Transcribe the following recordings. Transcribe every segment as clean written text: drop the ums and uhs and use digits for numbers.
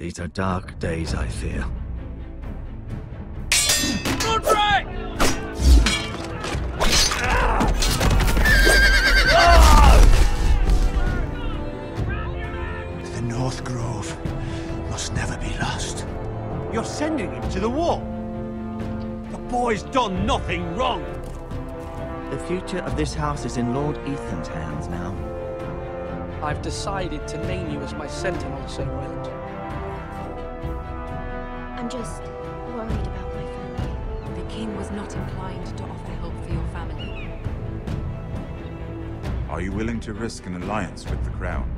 These are dark days, I fear. Roderick! The North Grove must never be lost. You're sending him to the war? The boy's done nothing wrong. The future of this house is in Lord Ethan's hands now. I've decided to name you as my sentinel, Sir Roland. I'm just worried about my family. The king was not inclined to offer help for your family. Are you willing to risk an alliance with the crown?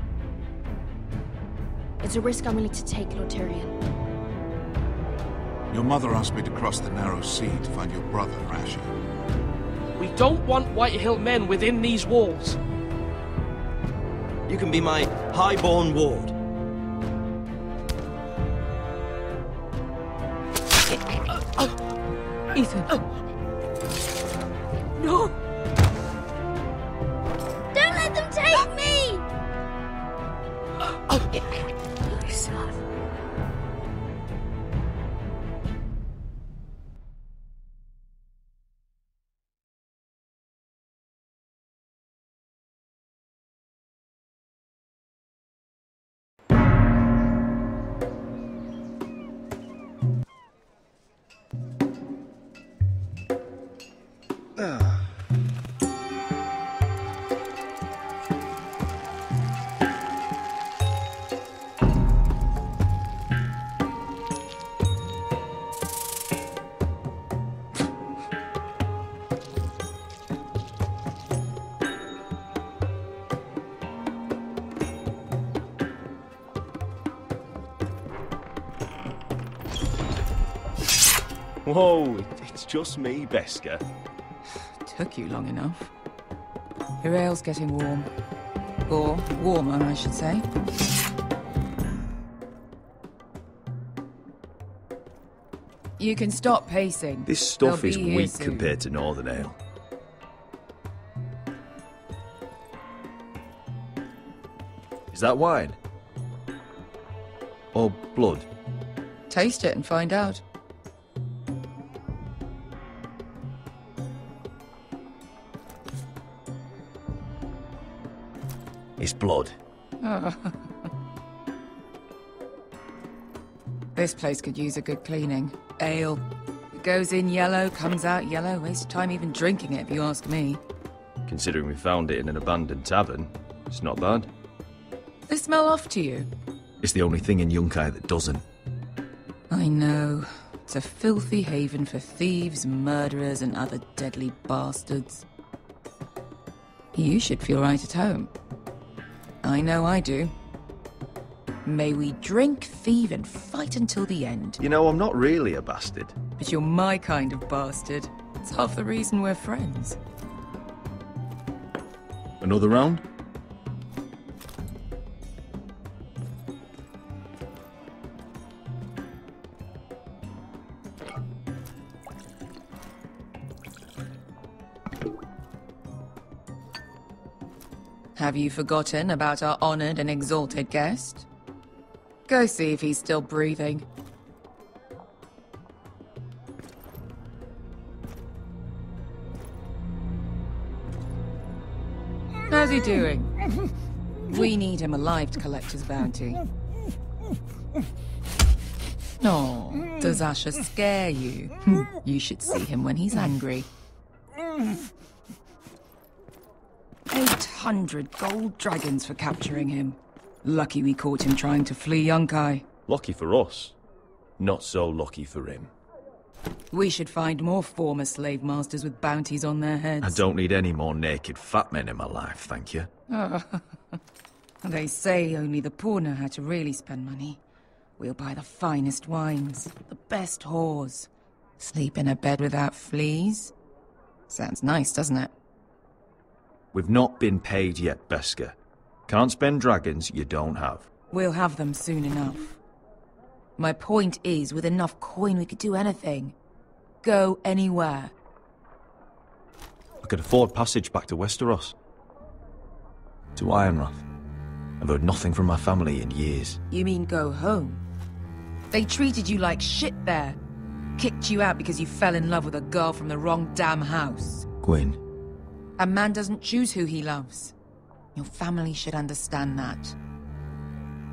It's a risk I'm willing to take, Lord Tyrion. Your mother asked me to cross the narrow sea to find your brother, Asher. We don't want Whitehill men within these walls. You can be my highborn ward. Ethan. No! Don't let them take me! My son. Whoa, it's just me, Beska. Took you long enough. Your ale's getting warm. Or warmer, I should say. You can stop pacing. This stuff They'll is be here weak soon. compared to Northern Ale. Is that wine? Or blood? Taste it and find out. It's blood. This place could use a good cleaning. Ale. It goes in yellow, comes out yellow. Waste of time even drinking it, if you ask me. Considering we found it in an abandoned tavern, it's not bad. They smell off to you. It's the only thing in Yunkai that doesn't. I know. It's a filthy haven for thieves, murderers, and other deadly bastards. You should feel right at home. I know I do. May we drink, thieve, and fight until the end. You know, I'm not really a bastard. But you're my kind of bastard. It's half the reason we're friends. Another round? Have you forgotten about our honored and exalted guest? Go see if he's still breathing. How's he doing? We need him alive to collect his bounty. Oh, does Asher scare you? You should see him when he's angry. 800 gold dragons for capturing him. Lucky we caught him trying to flee Yunkai. Lucky for us. Not so lucky for him. We should find more former slave masters with bounties on their heads. I don't need any more naked fat men in my life, thank you. They say only the poor know how to really spend money. We'll buy the finest wines, the best whores. Sleep in a bed without fleas. Sounds nice, doesn't it? We've not been paid yet, Beska. Can't spend dragons you don't have. We'll have them soon enough. My point is, with enough coin we could do anything. Go anywhere. I could afford passage back to Westeros. To Ironrath. I've heard nothing from my family in years. You mean go home? They treated you like shit there. Kicked you out because you fell in love with a girl from the wrong damn house. Gwyn. A man doesn't choose who he loves. Your family should understand that.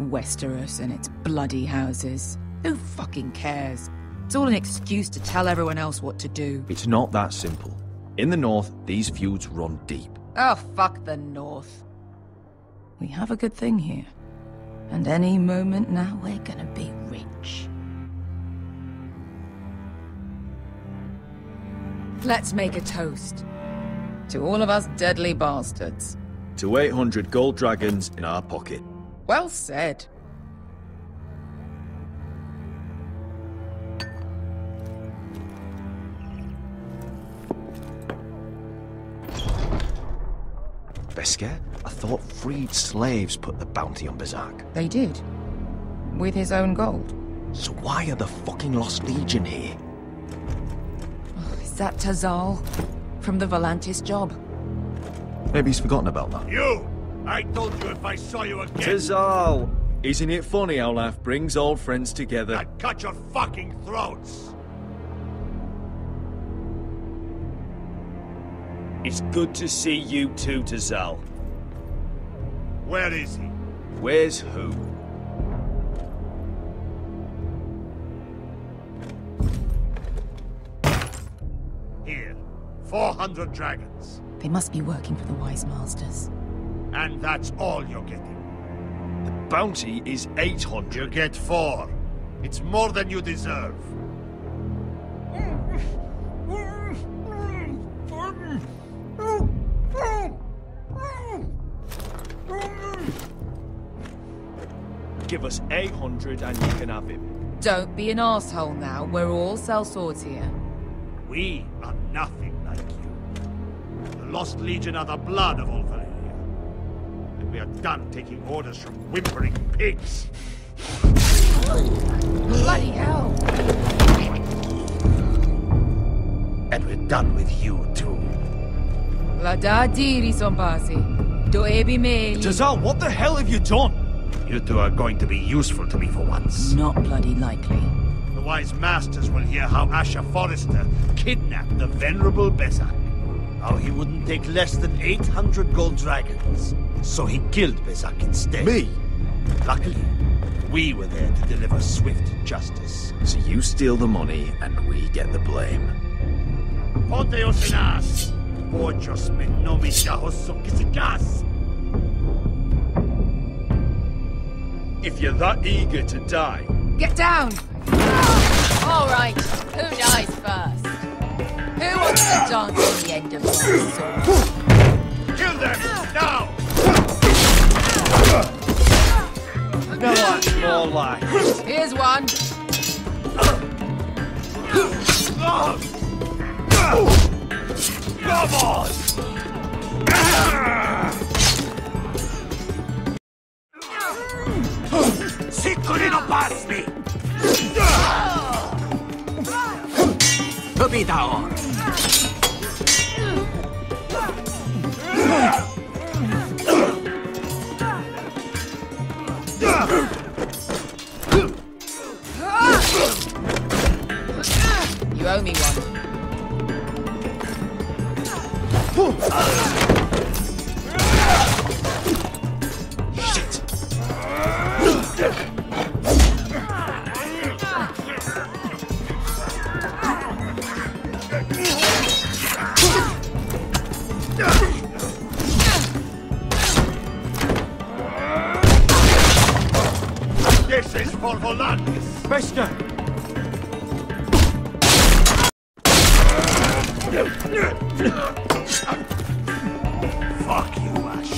Westeros and its bloody houses. Who fucking cares? It's all an excuse to tell everyone else what to do. It's not that simple. In the north, these feuds run deep. Oh, fuck the north. We have a good thing here. And any moment now, we're gonna be rich. Let's make a toast. To all of us deadly bastards. To 800 gold dragons in our pocket. Well said. Beskar? I thought freed slaves put the bounty on Berserk. They did. With his own gold. So why are the fucking Lost Legion here? Is that Tazal? From the Volantis job? Maybe he's forgotten about that. You! I told you if I saw you again... Tazal! Isn't it funny how life brings old friends together? I'd cut your fucking throats! It's good to see you too, Tazal. Where is he? Where's who? Here. 400 dragons. They must be working for the Wise Masters. And that's all you're getting. The bounty is 800. You get 4. It's more than you deserve. Give us 800 and you can have him. Don't be an asshole now. We're all sellswords here. We are nothing like you. The Lost Legion are the blood of all Valyria. And we are done taking orders from whimpering pigs. Bloody hell! And we're done with you, too. La da diri son pasi. Do ebi meli. Tazal, what the hell have you done? You two are going to be useful to me for once. Not bloody likely. The Wise Masters will hear how Asher Forrester kidnapped the venerable Berserk. How he wouldn't take less than 800 gold dragons. So he killed Berserk instead. Me? Luckily, we were there to deliver swift justice. So you steal the money and we get the blame. Ponteos en as! Pojos me nomis kisikas! If you're that eager to die... Get down! All right, who dies first? Who wants to dance on the end of my sword? Kill them! Now! No, that's more like... Here's one. Come on! Sicurino pasmi! Capitao! You owe me one. Shit! This is for Volantis! Beskar! Fuck you, Ash.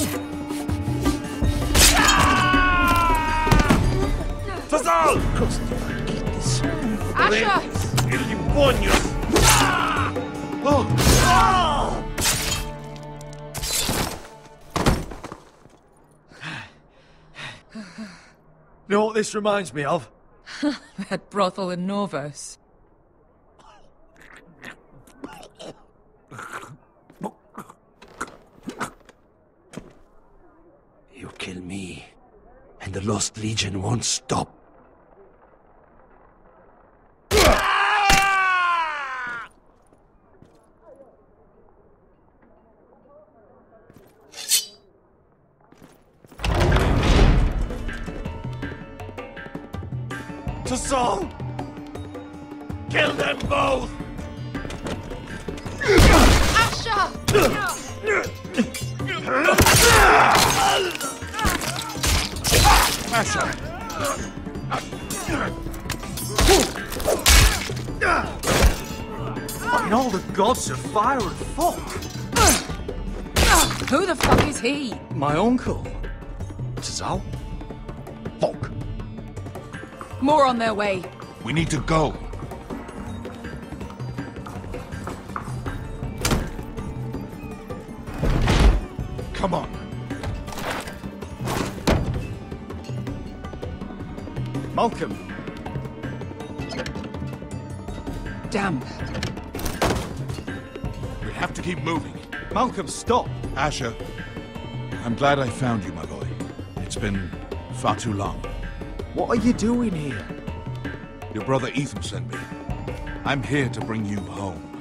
Tazal! Asher! Il demonio! You know what this reminds me of? That brothel in Norvos. You kill me, and the Lost Legion won't stop. all! Kill them both! Asher! What in all the gods of fire and fuck? Who the fuck is he? My uncle. Tazal? Fuck. More on their way. We need to go. Come on. Malcolm. Damn. We have to keep moving. Malcolm, stop. Asher, I'm glad I found you, my boy. It's been far too long. What are you doing here? Your brother Ethan sent me. I'm here to bring you home.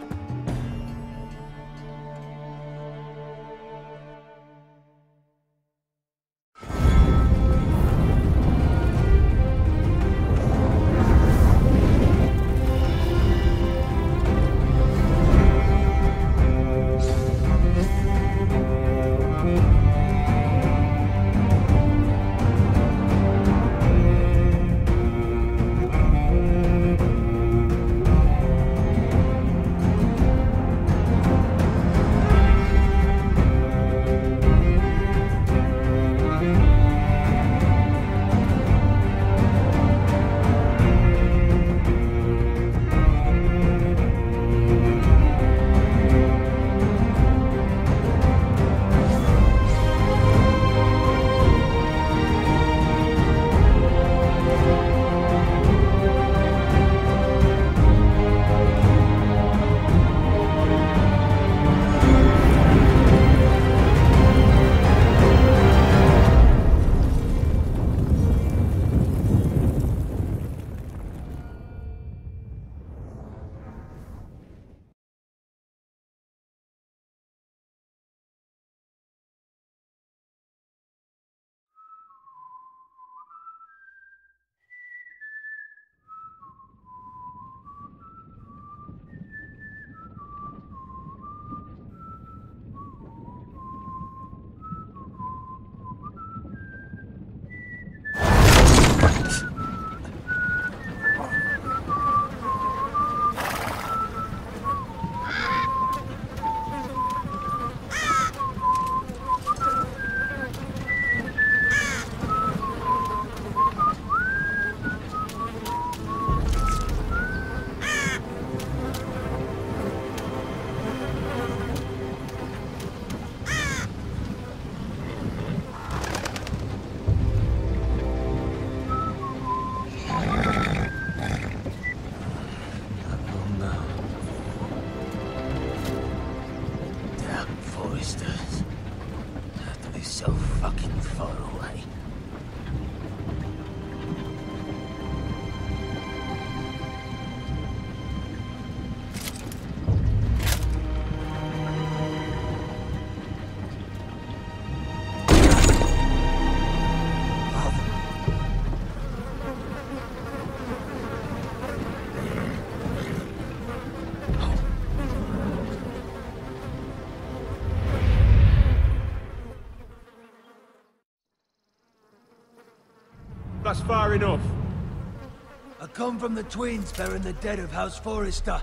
That's far enough. I come from the twins bearing the dead of House Forrester.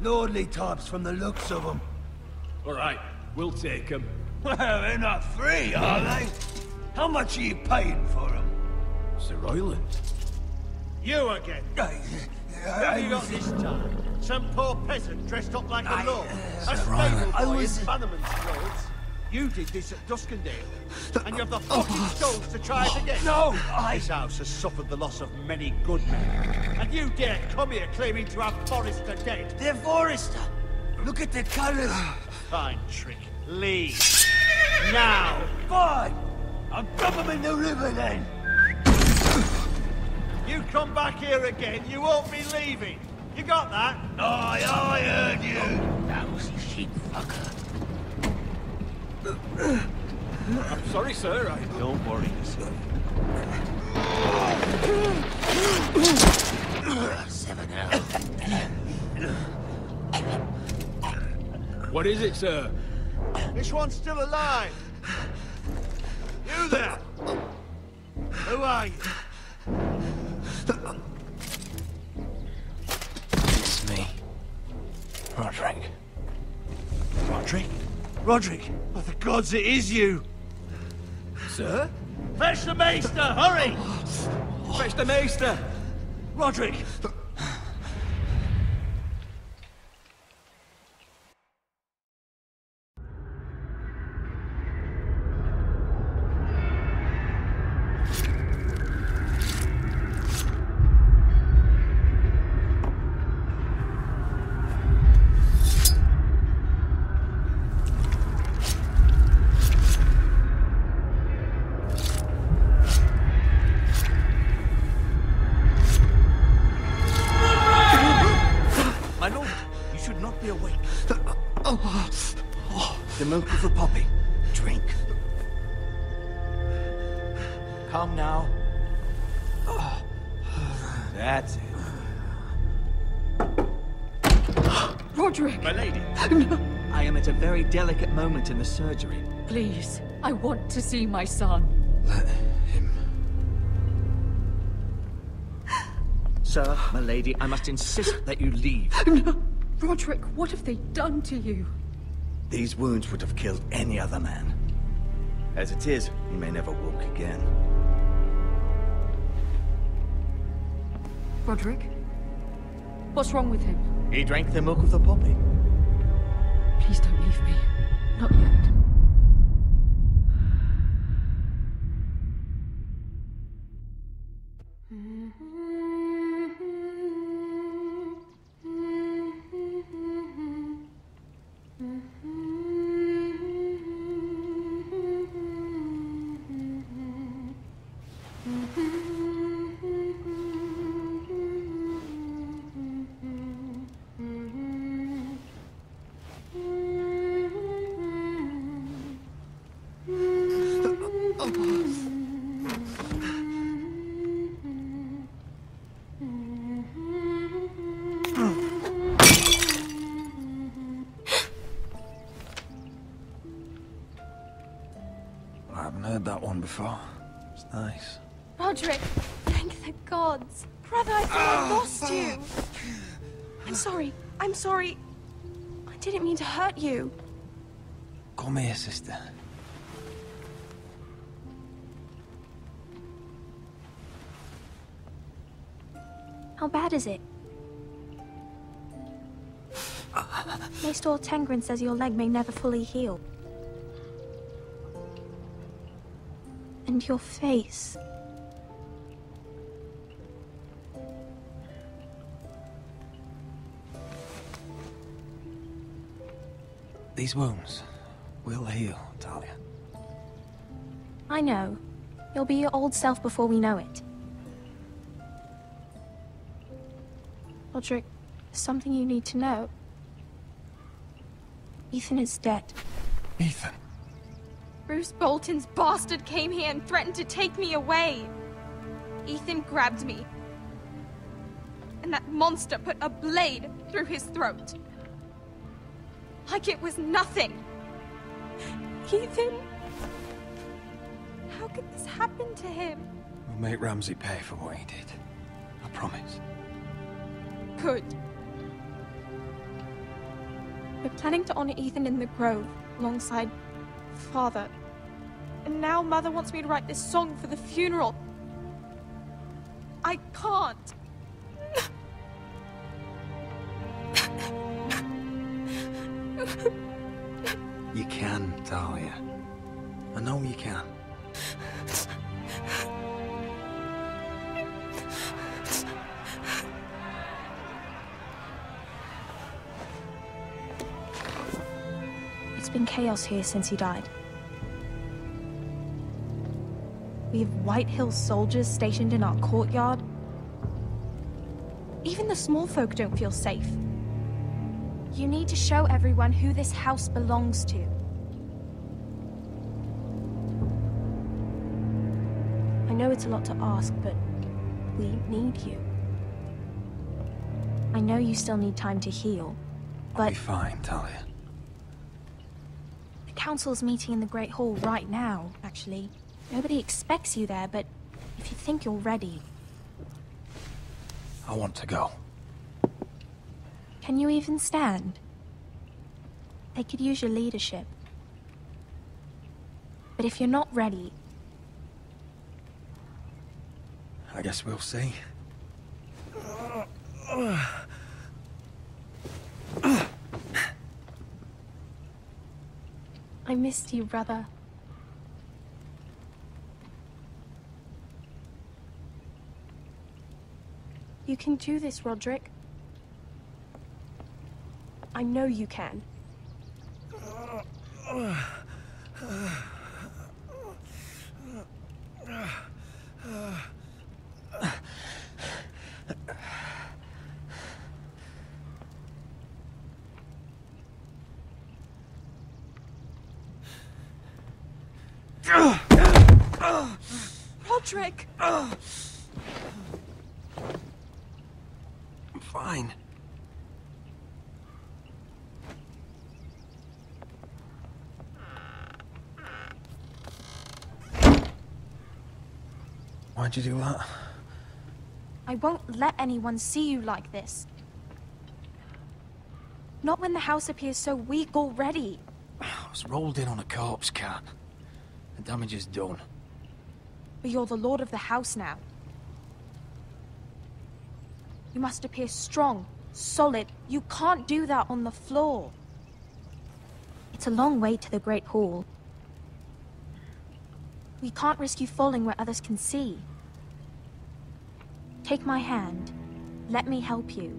Lordly types from the looks of them. All right, we'll take them. Well, they're not free, are they? How much are you paying for them? Sir Royland. You again. Who have you got this time? Some poor peasant dressed up like a lord. A stable boy in Bannerman's clothes. You did this at Duskendale, and you have the fucking stones to try it again. No, This house has suffered the loss of many good men, and you dare come here claiming to have Forrester dead. They're Forrester. Look at the colours. Fine trick. Leave. Now. Fine. I'll dump them in the river then. You come back here again, you won't be leaving. You got that? Aye, I heard you. Lousy sheep fucker. I'm sorry, sir. Don't worry, sir. 7 out. What is it, sir? This one's still alive. You there? Who are you? It's me. Roderick. Roderick? Roderick? By the gods, it is you! Sir? Fetch the Maester, hurry! Fetch the Maester! Roderick! The milk of the poppy. Drink. Calm now. That's it. Roderick! My lady. No. I am at a very delicate moment in the surgery. Please, I want to see my son. Let him. Sir, my lady, I must insist that you leave. No. Roderick, what have they done to you? These wounds would have killed any other man. As it is, he may never walk again. Roderick? What's wrong with him? He drank the milk of the poppy. Please don't leave me. Not yet. I haven't heard that one before. It's nice. Roderick, thank the gods. Brother, I thought I lost you. I'm sorry. I'm sorry. I didn't mean to hurt you. Come here, sister. How bad is it? Maester Tengrin says your leg may never fully heal. And your face. These wounds will heal, Talia. I know. You'll be your old self before we know it. Roderick, there's something you need to know. Ethan is dead. Ethan? Bruce Bolton's bastard came here and threatened to take me away. Ethan grabbed me. And that monster put a blade through his throat. Like it was nothing. Ethan? How could this happen to him? We'll make Ramsay pay for what he did. I promise. Good. We're planning to honor Ethan in the Grove, alongside Father. And now Mother wants me to write this song for the funeral. I can't. You can, Talia. I know you can. It's been chaos here since he died. We have White Hill soldiers stationed in our courtyard. Even the small folk don't feel safe. You need to show everyone who this house belongs to. know it's a lot to ask, but we need you. I know you still need time to heal, but... I'll be fine, Talia. The council's meeting in the Great Hall right now, actually. Nobody expects you there, but if you think you're ready... I want to go. Can you even stand? They could use your leadership. But if you're not ready... I guess we'll see. I missed you, brother. You can do this, Roderick. I know you can. Roderick! I'm fine. Why'd you do that? I won't let anyone see you like this. Not when the house appears so weak already. I was rolled in on a corpse cart. The damage is done. But you're the lord of the house now. You must appear strong, solid. You can't do that on the floor. It's a long way to the Great Hall. We can't risk you falling where others can see. Take my hand. Let me help you.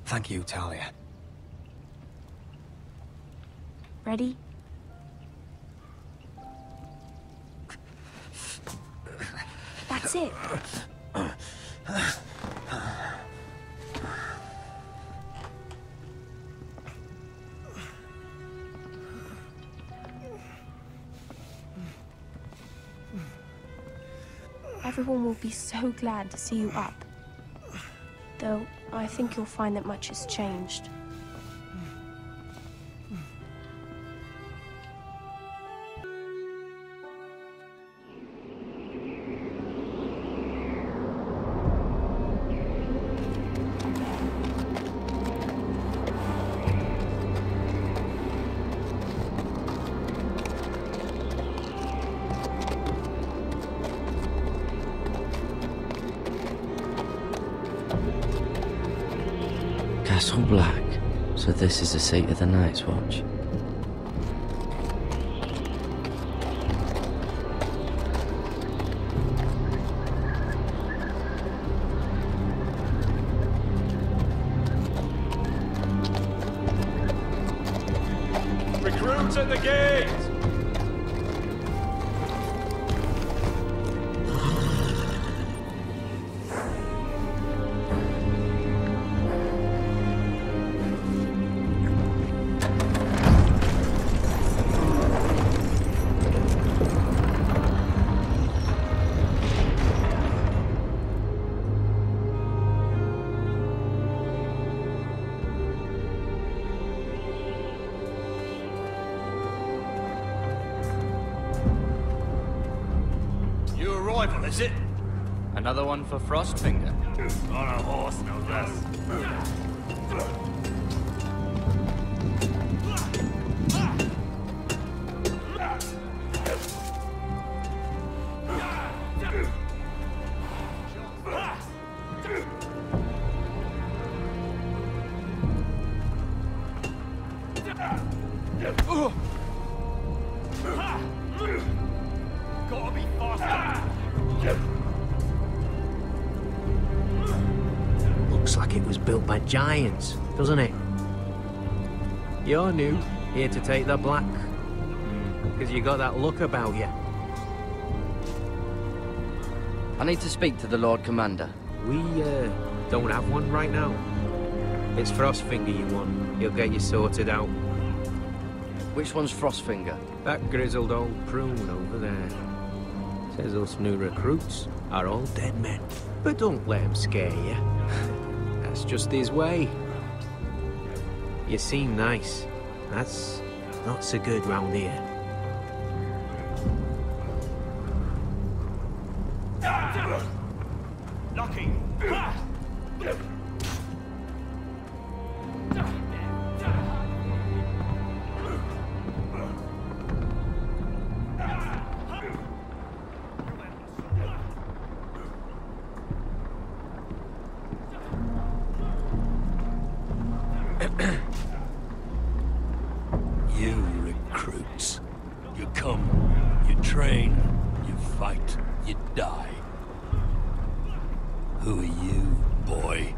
Thank you, Talia. Ready? That's it. Everyone will be so glad to see you up. Though, I think you'll find that much has changed. Castle Black. So this is the seat of the Night's Watch. Recruits at the gate! Is it? Another one for Frostfinger. On a horse, no less. Gotta be faster. Looks like it was built by giants, doesn't it? You're new, here to take the black. Because you got that look about you. I need to speak to the Lord Commander. We, don't have one right now. It's Frostfinger you want. He'll get you sorted out. Which one's Frostfinger? That grizzled old prune over there. Says us new recruits are all dead men. But don't let him scare you. That's just his way. You seem nice. That's not so good round here. Lucky. You recruits. You come, you train, you fight, you die. Who are you, boy?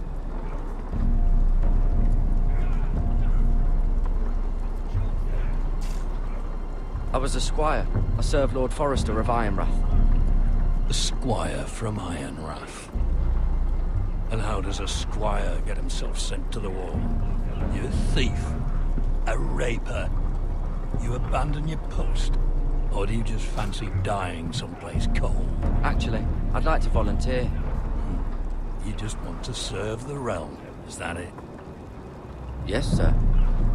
I was a squire. I served Lord Forrester of Ironrath. A squire from Ironrath. And how does a squire get himself sent to the wall? You're a thief. A raper. You abandon your post? Or do you just fancy dying someplace cold? Actually, I'd like to volunteer. You just want to serve the realm, is that it? Yes, sir.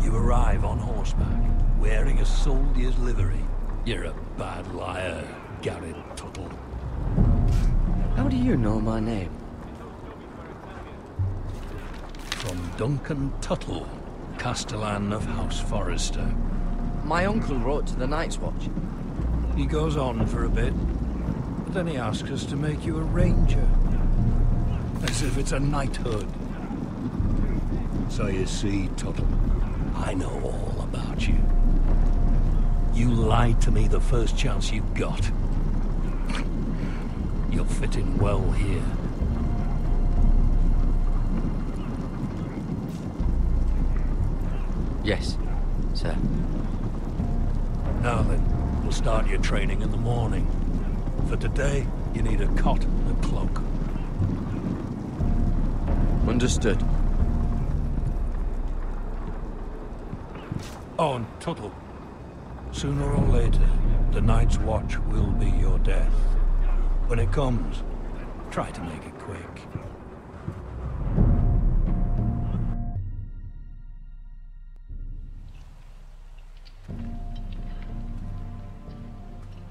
You arrive on horseback, wearing a soldier's livery. You're a bad liar, Garrett Tuttle. How do you know my name? From Duncan Tuttle, Castellan of House Forrester. My uncle wrote to the Night's Watch. He goes on for a bit, but then he asks us to make you a ranger. As if it's a knighthood. So you see, Tuttle, I know all about you. You lied to me the first chance you got. You'll fit in well here. Yes, sir. Now then, we'll start your training in the morning. For today, you need a cot and a cloak. Understood. Oh, and Tuttle. Sooner or later, the Night's Watch will be your death. When it comes, try to make it quick.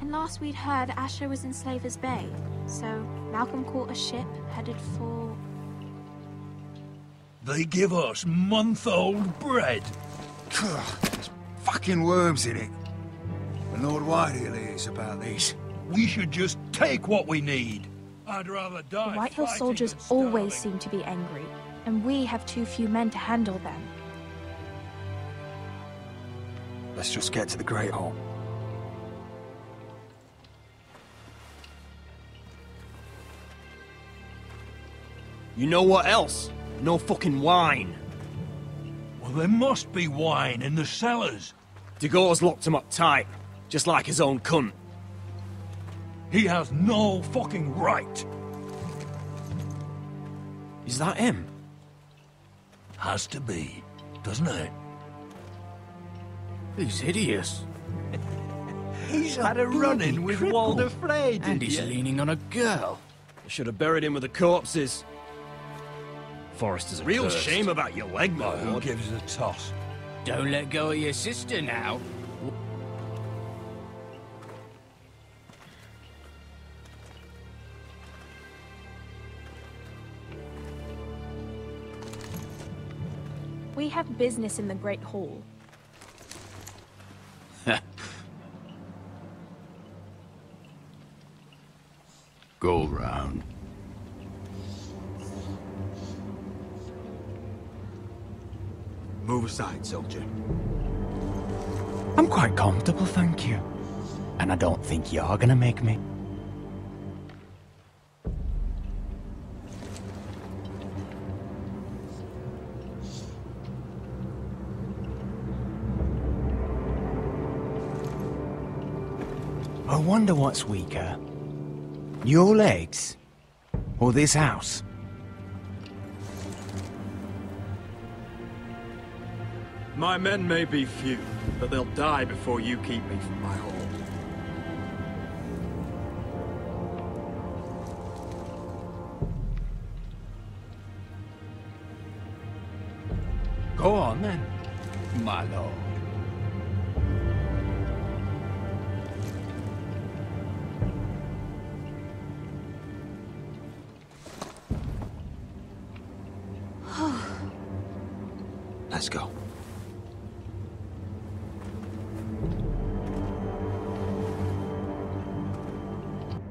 And last we'd heard, Asher was in Slaver's Bay, so Malcolm caught a ship headed for... They give us month-old bread. There's fucking worms in it. And Lord Whitehill is about this. We should just take what we need. I'd rather die. The Whitehill soldiers always seem to be angry, and we have too few men to handle them. Let's just get to the Great Hall. You know what else? No fucking wine. Well, there must be wine in the cellars. Degor's locked him up tight, just like his own cunt. He has no fucking right. Is that him? Has to be, doesn't it? He's hideous. He's had a run-in with Walder Frey, And he's leaning on a girl. I should have buried him with the corpses. Forrester's a real cursed. shame about your leg, my Who lord. gives a toss? Don't let go of your sister now. We have business in the Great Hall. Go round. Move aside, soldier. I'm quite comfortable, thank you. And I don't think you're gonna make me. I wonder what's weaker. Your legs? Or this house? My men may be few, but they'll die before you keep me from my hall. Go on then, my lord. Let's go.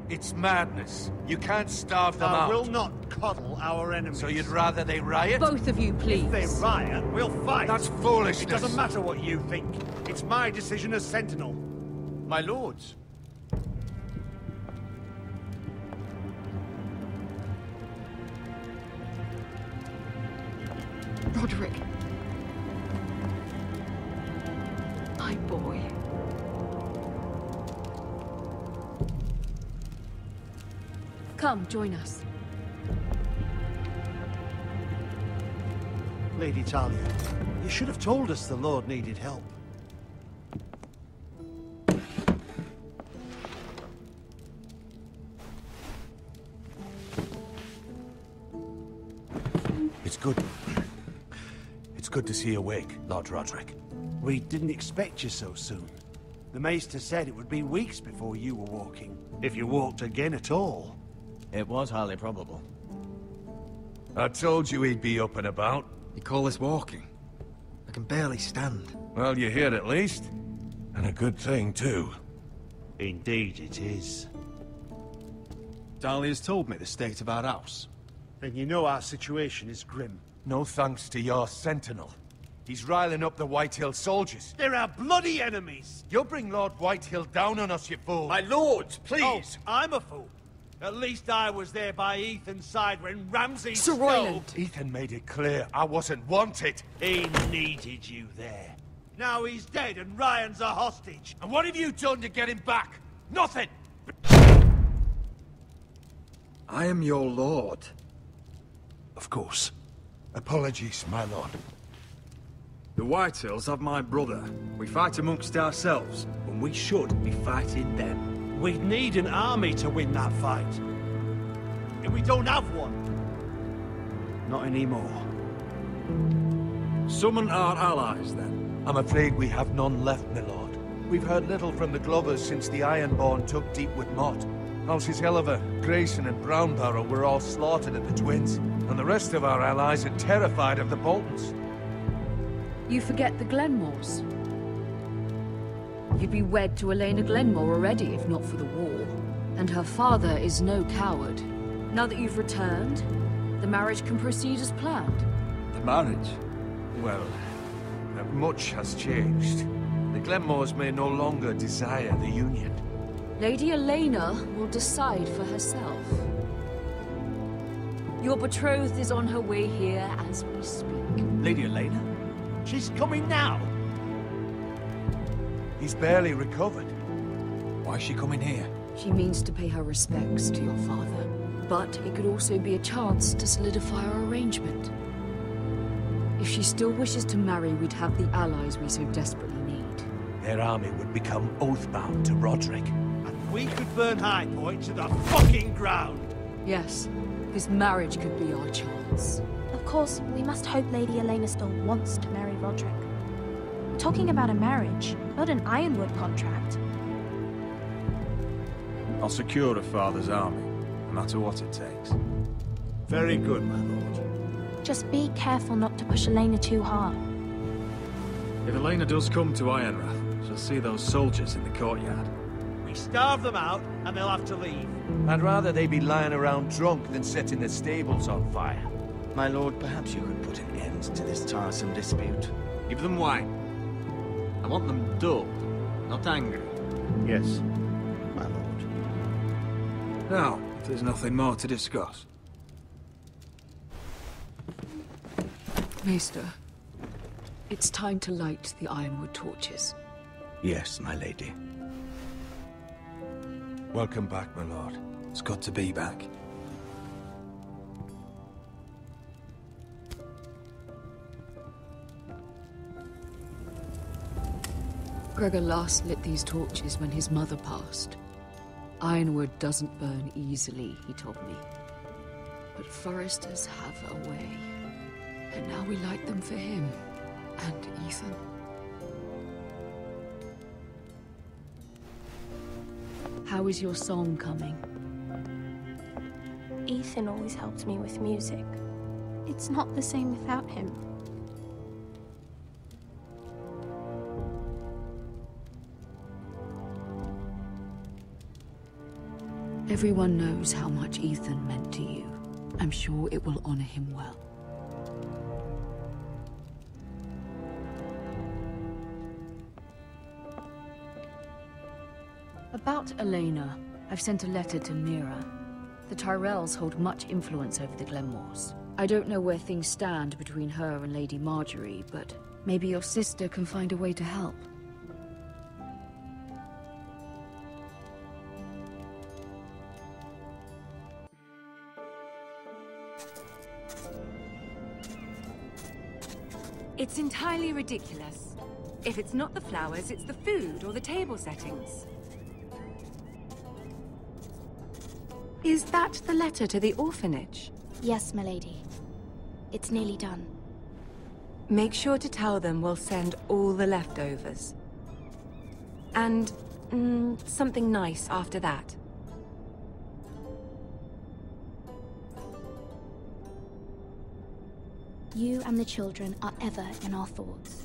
It's madness. You can't starve them I out. will not coddle our enemies. So you'd rather they riot? Both of you, please. If they riot, we'll fight. That's foolishness. It doesn't matter what you think. It's my decision as Sentinel. My lords. Roderick. My boy. Come, join us. Lady Talia, you should have told us the Lord needed help. It's good. It's good to see you awake, Lord Roderick. We didn't expect you so soon. The Maester said it would be weeks before you were walking, if you walked again at all. It was highly probable. I told you he'd be up and about. You call this walking? I can barely stand. Well, you're here at least. And a good thing, too. Indeed it is. Dahlia's told me the state of our house. Then you know our situation is grim. No thanks to your sentinel. He's riling up the Whitehill soldiers. They're our bloody enemies! You'll bring Lord Whitehill down on us, you fool! My lords, please! Oh, I'm a fool. At least I was there by Ethan's side when Ramsay Sir Royland! Ethan made it clear I wasn't wanted. He needed you there. Now he's dead and Ryan's a hostage. And what have you done to get him back? Nothing! I am your lord. Of course. Apologies, my lord. The Whitehills have my brother. We fight amongst ourselves, when we should be fighting them. We'd need an army to win that fight. And we don't have one. Not anymore. Summon our allies, then. I'm afraid we have none left, my lord. We've heard little from the Glovers since the Ironborn took Deepwood Mott. Houses Helliver, Grayson and Brownbarrow were all slaughtered at the Twins, and the rest of our allies are terrified of the Boltons. You forget the Glenmores. You'd be wed to Elena Glenmore already, if not for the war. And her father is no coward. Now that you've returned, the marriage can proceed as planned. The marriage? Well, much has changed. The Glenmores may no longer desire the union. Lady Elena will decide for herself. Your betrothed is on her way here as we speak. Lady Elena? She's coming now. He's barely recovered. Why is she coming here? She means to pay her respects to your father. But it could also be a chance to solidify our arrangement. If she still wishes to marry, we'd have the allies we so desperately need. Their army would become oath-bound to Roderick. And we could burn High Point to the fucking ground. Yes, this marriage could be our chance. Of course, we must hope Lady Elena still wants to marry Roderick. We're talking about a marriage, not an Ironwood contract. I'll secure her father's army, no matter what it takes. Very good, my lord. Just be careful not to push Elena too hard. If Elena does come to Ironrath, she'll see those soldiers in the courtyard. We starve them out, and they'll have to leave. I'd rather they be lying around drunk than setting the stables on fire. My lord, perhaps you could put an end to this tiresome dispute. Give them wine. I want them dull, not angry. Yes, my lord. Now, if there's nothing more to discuss. Maester, it's time to light the Ironwood torches. Yes, my lady. Welcome back, my lord. It's good to be back. Gregor last lit these torches when his mother passed. Ironwood doesn't burn easily, he told me. But foresters have a way. And now we light them for him. And Ethan. How is your song coming? Ethan always helps me with music. It's not the same without him. Everyone knows how much Ethan meant to you. I'm sure it will honor him well. About Elena, I've sent a letter to Mira. The Tyrells hold much influence over the Glenmores. I don't know where things stand between her and Lady Marjorie, but maybe your sister can find a way to help. It's entirely ridiculous. If it's not the flowers, it's the food or the table settings. Is that the letter to the orphanage? Yes, milady. It's nearly done. Make sure to tell them we'll send all the leftovers. And, something nice after that. You and the children are ever in our thoughts.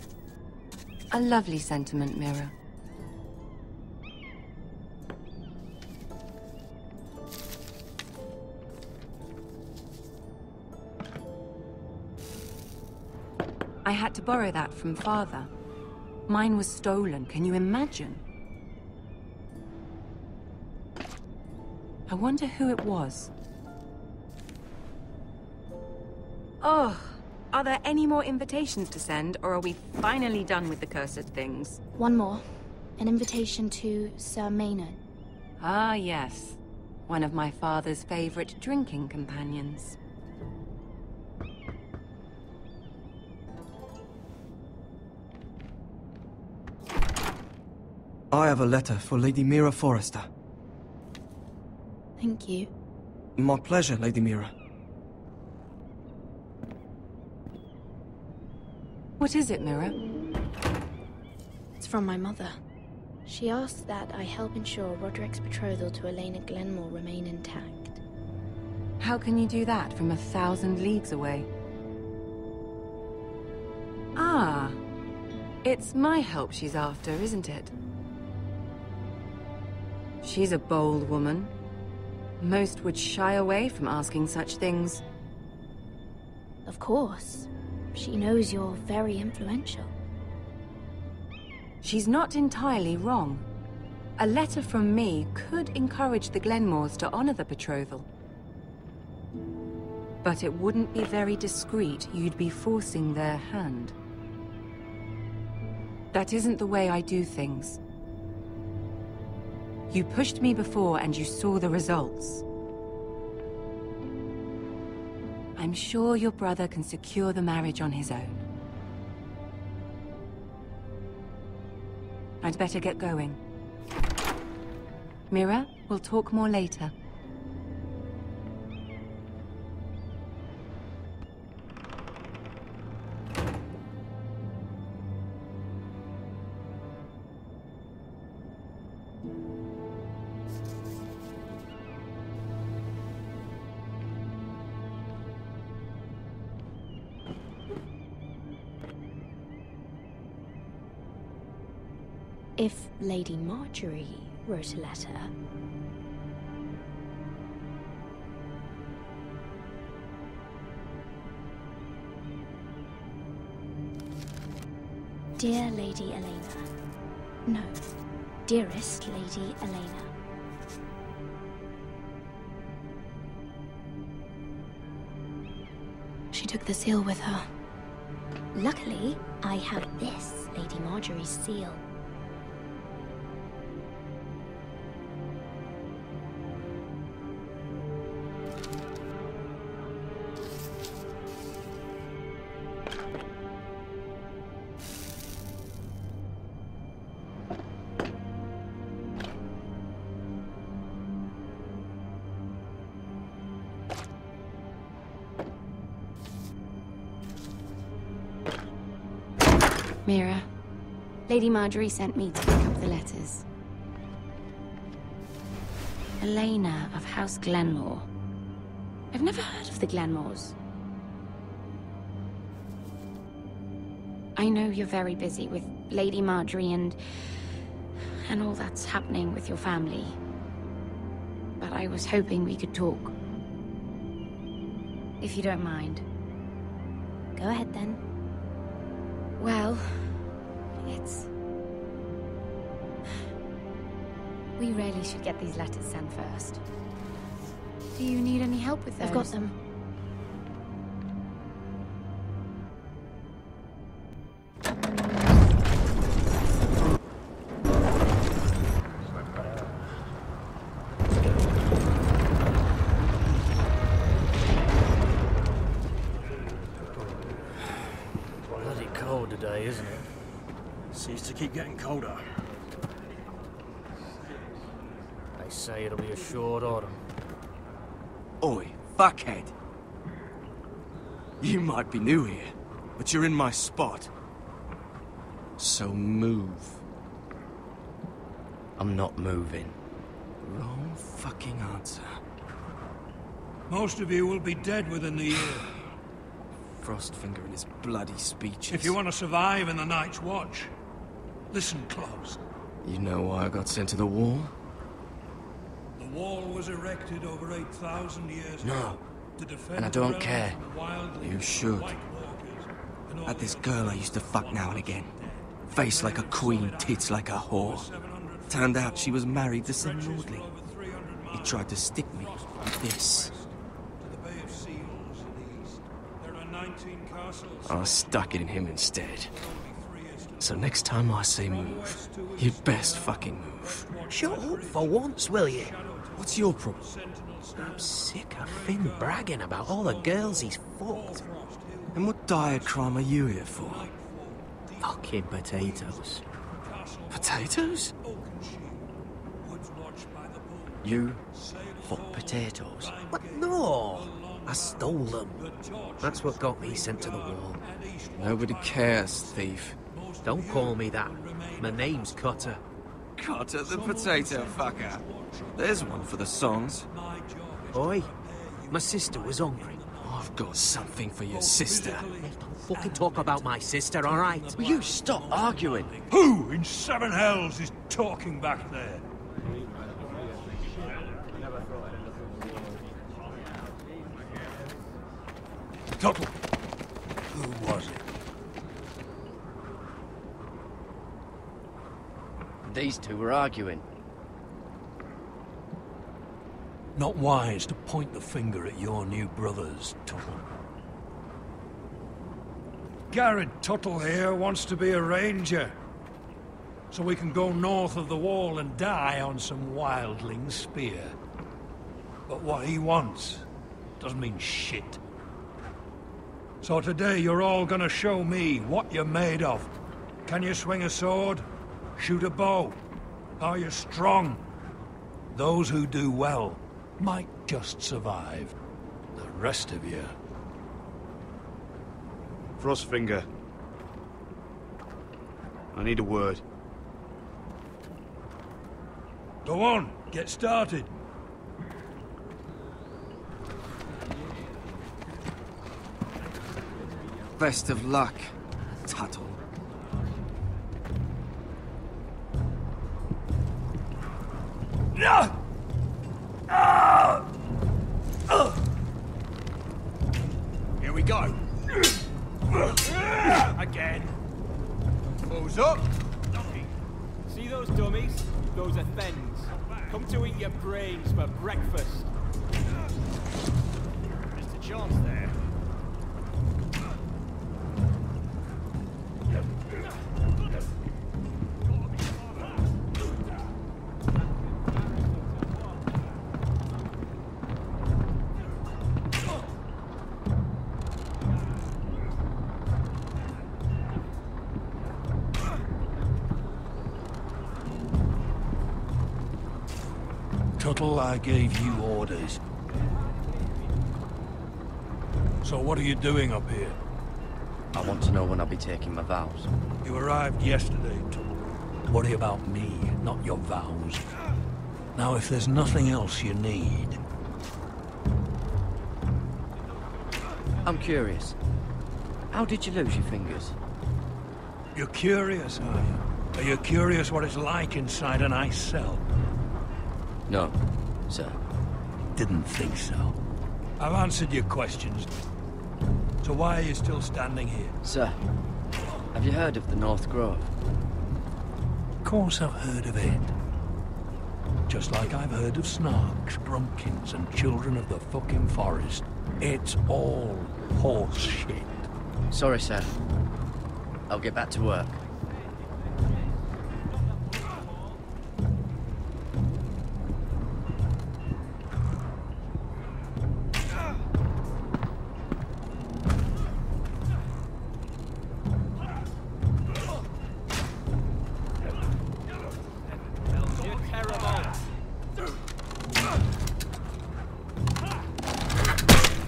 A lovely sentiment, Mira. I had to borrow that from Father. Mine was stolen, can you imagine? I wonder who it was. Oh, are there any more invitations to send, or are we finally done with the cursed things? One more. An invitation to Sir Maynard. Ah, yes. One of my father's favorite drinking companions. I have a letter for Lady Mira Forrester. Thank you. My pleasure, Lady Mira. What is it, Mira? It's from my mother. She asked that I help ensure Roderick's betrothal to Elena Glenmore remain intact. How can you do that from 1,000 leagues away? Ah, it's my help she's after, isn't it? She's a bold woman. Most would shy away from asking such things. Of course. She knows you're very influential. She's not entirely wrong. A letter from me could encourage the Glenmores to honor the betrothal. But it wouldn't be very discreet. You'd be forcing their hand. That isn't the way I do things. You pushed me before and you saw the results. I'm sure your brother can secure the marriage on his own. I'd better get going. Mira, we'll talk more later. If Lady Marjorie wrote a letter... Dear Lady Elena. No, dearest Lady Elena. She took the seal with her. Luckily, I have this, Lady Marjorie's seal. Mira, Lady Marjorie sent me to pick up the letters. Elena of House Glenmore. I've never heard of the Glenmores. I know you're very busy with Lady Marjorie and all that's happening with your family. But I was hoping we could talk. If you don't mind. Go ahead then. Well, it's... We really should get these letters sent first. Do you need any help with those? I've got them. Bloody cold today, isn't it? Seems to keep getting colder. They say it'll be a short autumn. Oi, fuckhead. You might be new here, but you're in my spot. So move. I'm not moving. Wrong fucking answer. Most of you will be dead within the year. Frostfinger and his bloody speeches. If you want to survive in the Night's Watch, listen close. You know why I got sent to the wall? The wall was erected over 8,000 years No. ago to defend And I the don't realm care. from wildlings, You should. White Walkers, and all At this the girl I used to fuck now and again. Face like a queen, tits like a whore. Turned out she was married to some lordly. He tried to stick me with this. to the Bay of Seals in the east. There are 19 castles. I stuck it in him instead. So next time I say move, you'd best fucking move. Shut up for once, will you? What's your problem? I'm sick of Finn bragging about all the girls he's fucked. And what dire crime are you here for? Fucking potatoes. Potatoes? You fuck potatoes? What? No! I stole them. That's what got me sent to the wall. Nobody cares, thief. Don't call me that. My name's Cutter. Cutter the potato fucker. There's one for the songs. Oi, my sister was hungry. I've got something for your sister. Don't fucking talk about my sister, alright? Will you stop arguing? Who in seven hells is talking back there? Tuttle. Who was it? These two were arguing. Not wise to point the finger at your new brothers, Tuttle. Garrett Tuttle here wants to be a ranger. So we can go north of the wall and die on some wildling spear. But what he wants doesn't mean shit. So today you're all gonna show me what you're made of. Can you swing a sword? Shoot a bow? Are you strong? Those who do well might just survive. The rest of you... Frostfinger. I need a word. Go on, get started. Best of luck, Tuttle. Here we go. Again. Balls up. See those dummies? Those are thens. Come to eat your brains for breakfast. There's a chance there. Tuttle, I gave you orders. So what are you doing up here? I want to know when I'll be taking my vows. You arrived yesterday, Tuttle. Worry about me, not your vows. Now, if there's nothing else you need... I'm curious. How did you lose your fingers? You're curious, are you? Are you curious what it's like inside an ice cell? No, sir. Didn't think so. I've answered your questions. So why are you still standing here? Sir, have you heard of the North Grove? Of course I've heard of it. Just like I've heard of Snarks, Grumpkins, and Children of the fucking Forest. It's all horse shit. Sorry, sir. I'll get back to work.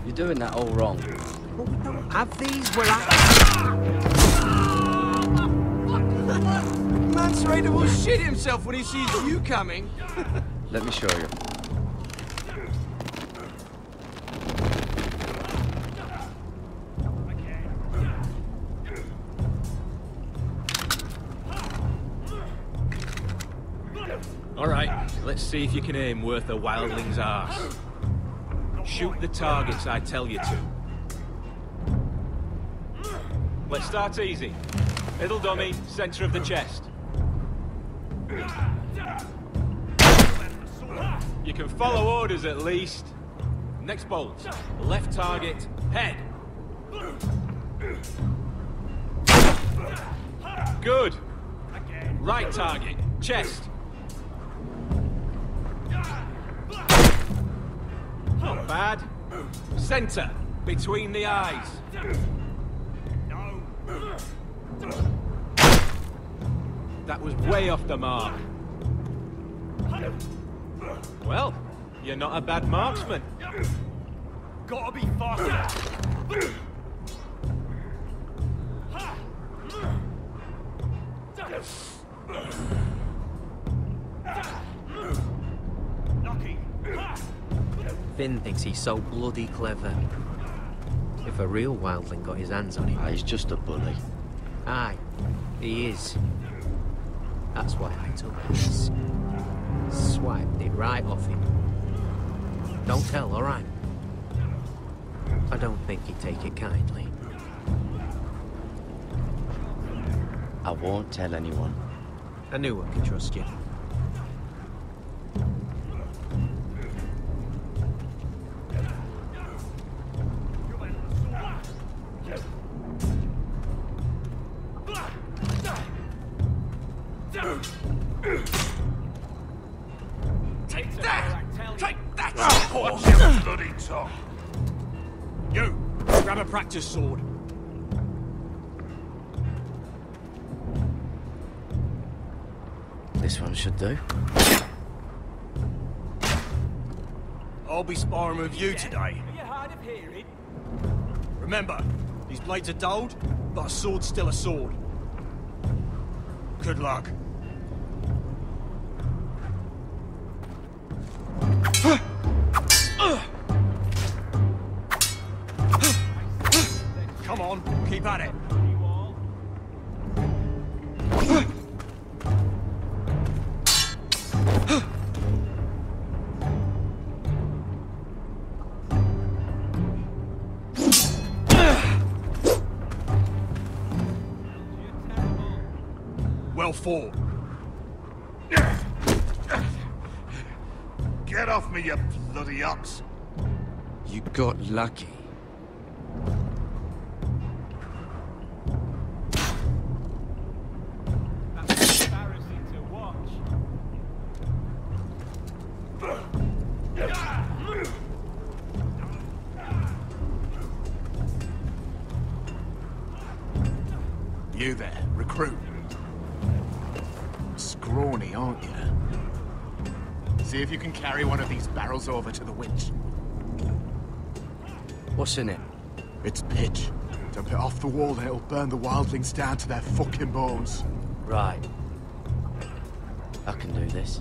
You're doing that all wrong. But we don't have these, we're Man's ready to shit himself when he sees you coming. Let me show you. All right, let's see if you can aim worth a wildling's arse. Shoot the targets I tell you to. Let's start easy. Middle dummy, center of the chest. You can follow orders at least. Next bolt. Left target, head. Good. Right target, chest. Not bad. Center, between the eyes. That was way off the mark. Well, you're not a bad marksman. Gotta be faster. Finn thinks he's so bloody clever. If a real wildling got his hands on him... He's just a bully. Aye, he is. That's why I took this. Swiped it right off him. Don't tell, alright? I don't think he'd take it kindly. I won't tell anyone. I knew I could trust you. Take that! Take that! Watch your bloody tongue! You! Grab a practice sword. This one should do. I'll be sparring with you today. Are you hard of hearing? Remember, these blades are dulled, but a sword's still a sword. Good luck. Come on, keep at it. Well fought. Get off me, you bloody ox! You got lucky. That's embarrassing to watch. You there, recruit. Scrawny, aren't you? See if you can carry one of these barrels over to the winch. What's in it? It's pitch. Dump it off the wall, then it'll burn the wildlings down to their fucking bones. Right. I can do this.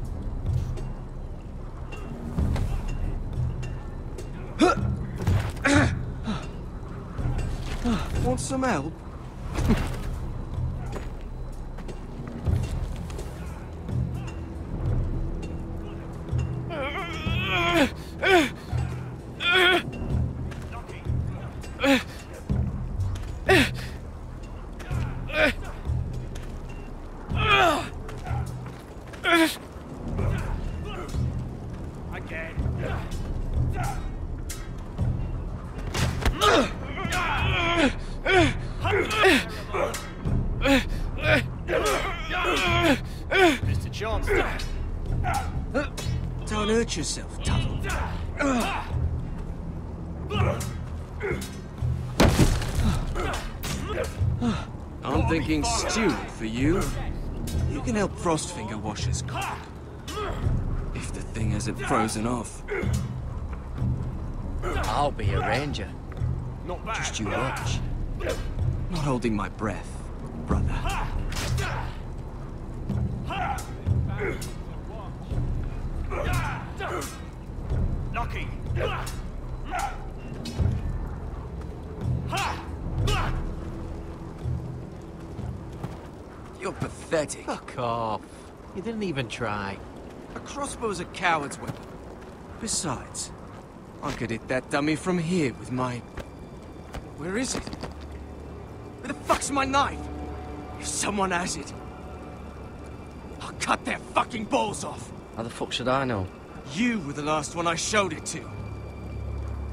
Want some help? Mr. Johnston. Don't hurt yourself, Tuttle. I'm thinking stew for you. You can help Frostfinger wash his cock. If the thing hasn't frozen off. I'll be a ranger. Not bad. Just you watch. Not holding my breath, brother. Lucky. You're pathetic. Fuck off. You didn't even try. A crossbow's a coward's weapon. Besides, I could hit that dummy from here with my... Where is it? Where the fuck's my knife? If someone has it, I'll cut their fucking balls off. How the fuck should I know? You were the last one I showed it to.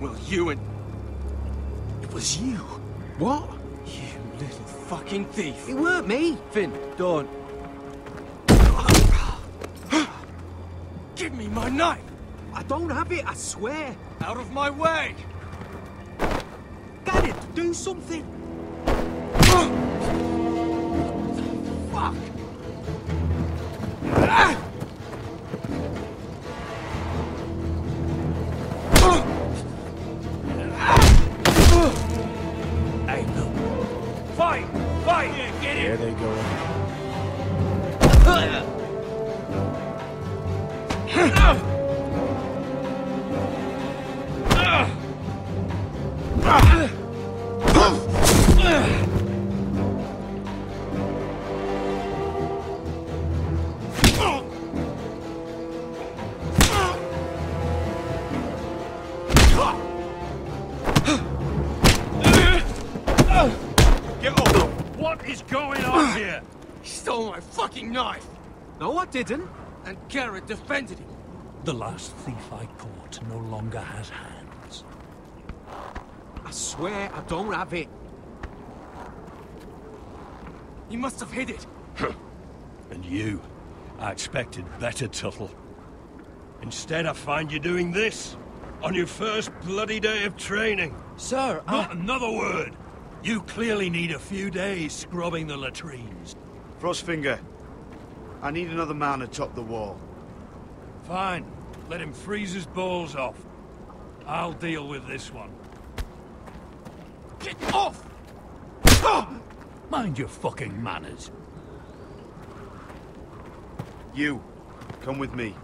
Well, you and... It was you. What? You little fucking thief. It weren't me. Finn, don't. Give me my knife! I don't have it, I swear. Out of my way! Get it, do something. Fuck! Hey, look. Fight! Fight! Yeah, get it! There they go. Get off! What is going on here? He stole my fucking knife! No, I didn't. And Garrett defended him. The last thief I caught no longer has hands. I swear I don't have it. You must have hid it. And you, I expected better, Tuttle. Instead, I find you doing this on your first bloody day of training. Sir, Not another word. You clearly need a few days scrubbing the latrines. Frostfinger, I need another man atop the wall. Fine. Let him freeze his balls off. I'll deal with this one. Get off! Mind your fucking manners. You, come with me.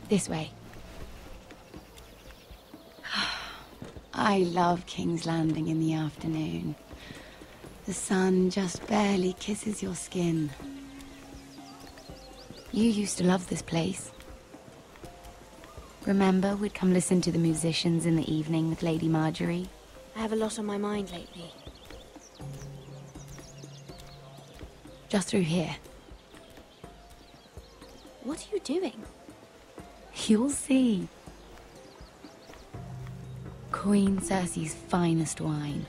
This way. I love King's Landing in the afternoon. The sun just barely kisses your skin. You used to love this place. Remember, we'd come listen to the musicians in the evening with Lady Marjorie? I have a lot on my mind lately. Just through here. What are you doing? You'll see. Queen Cersei's finest wine.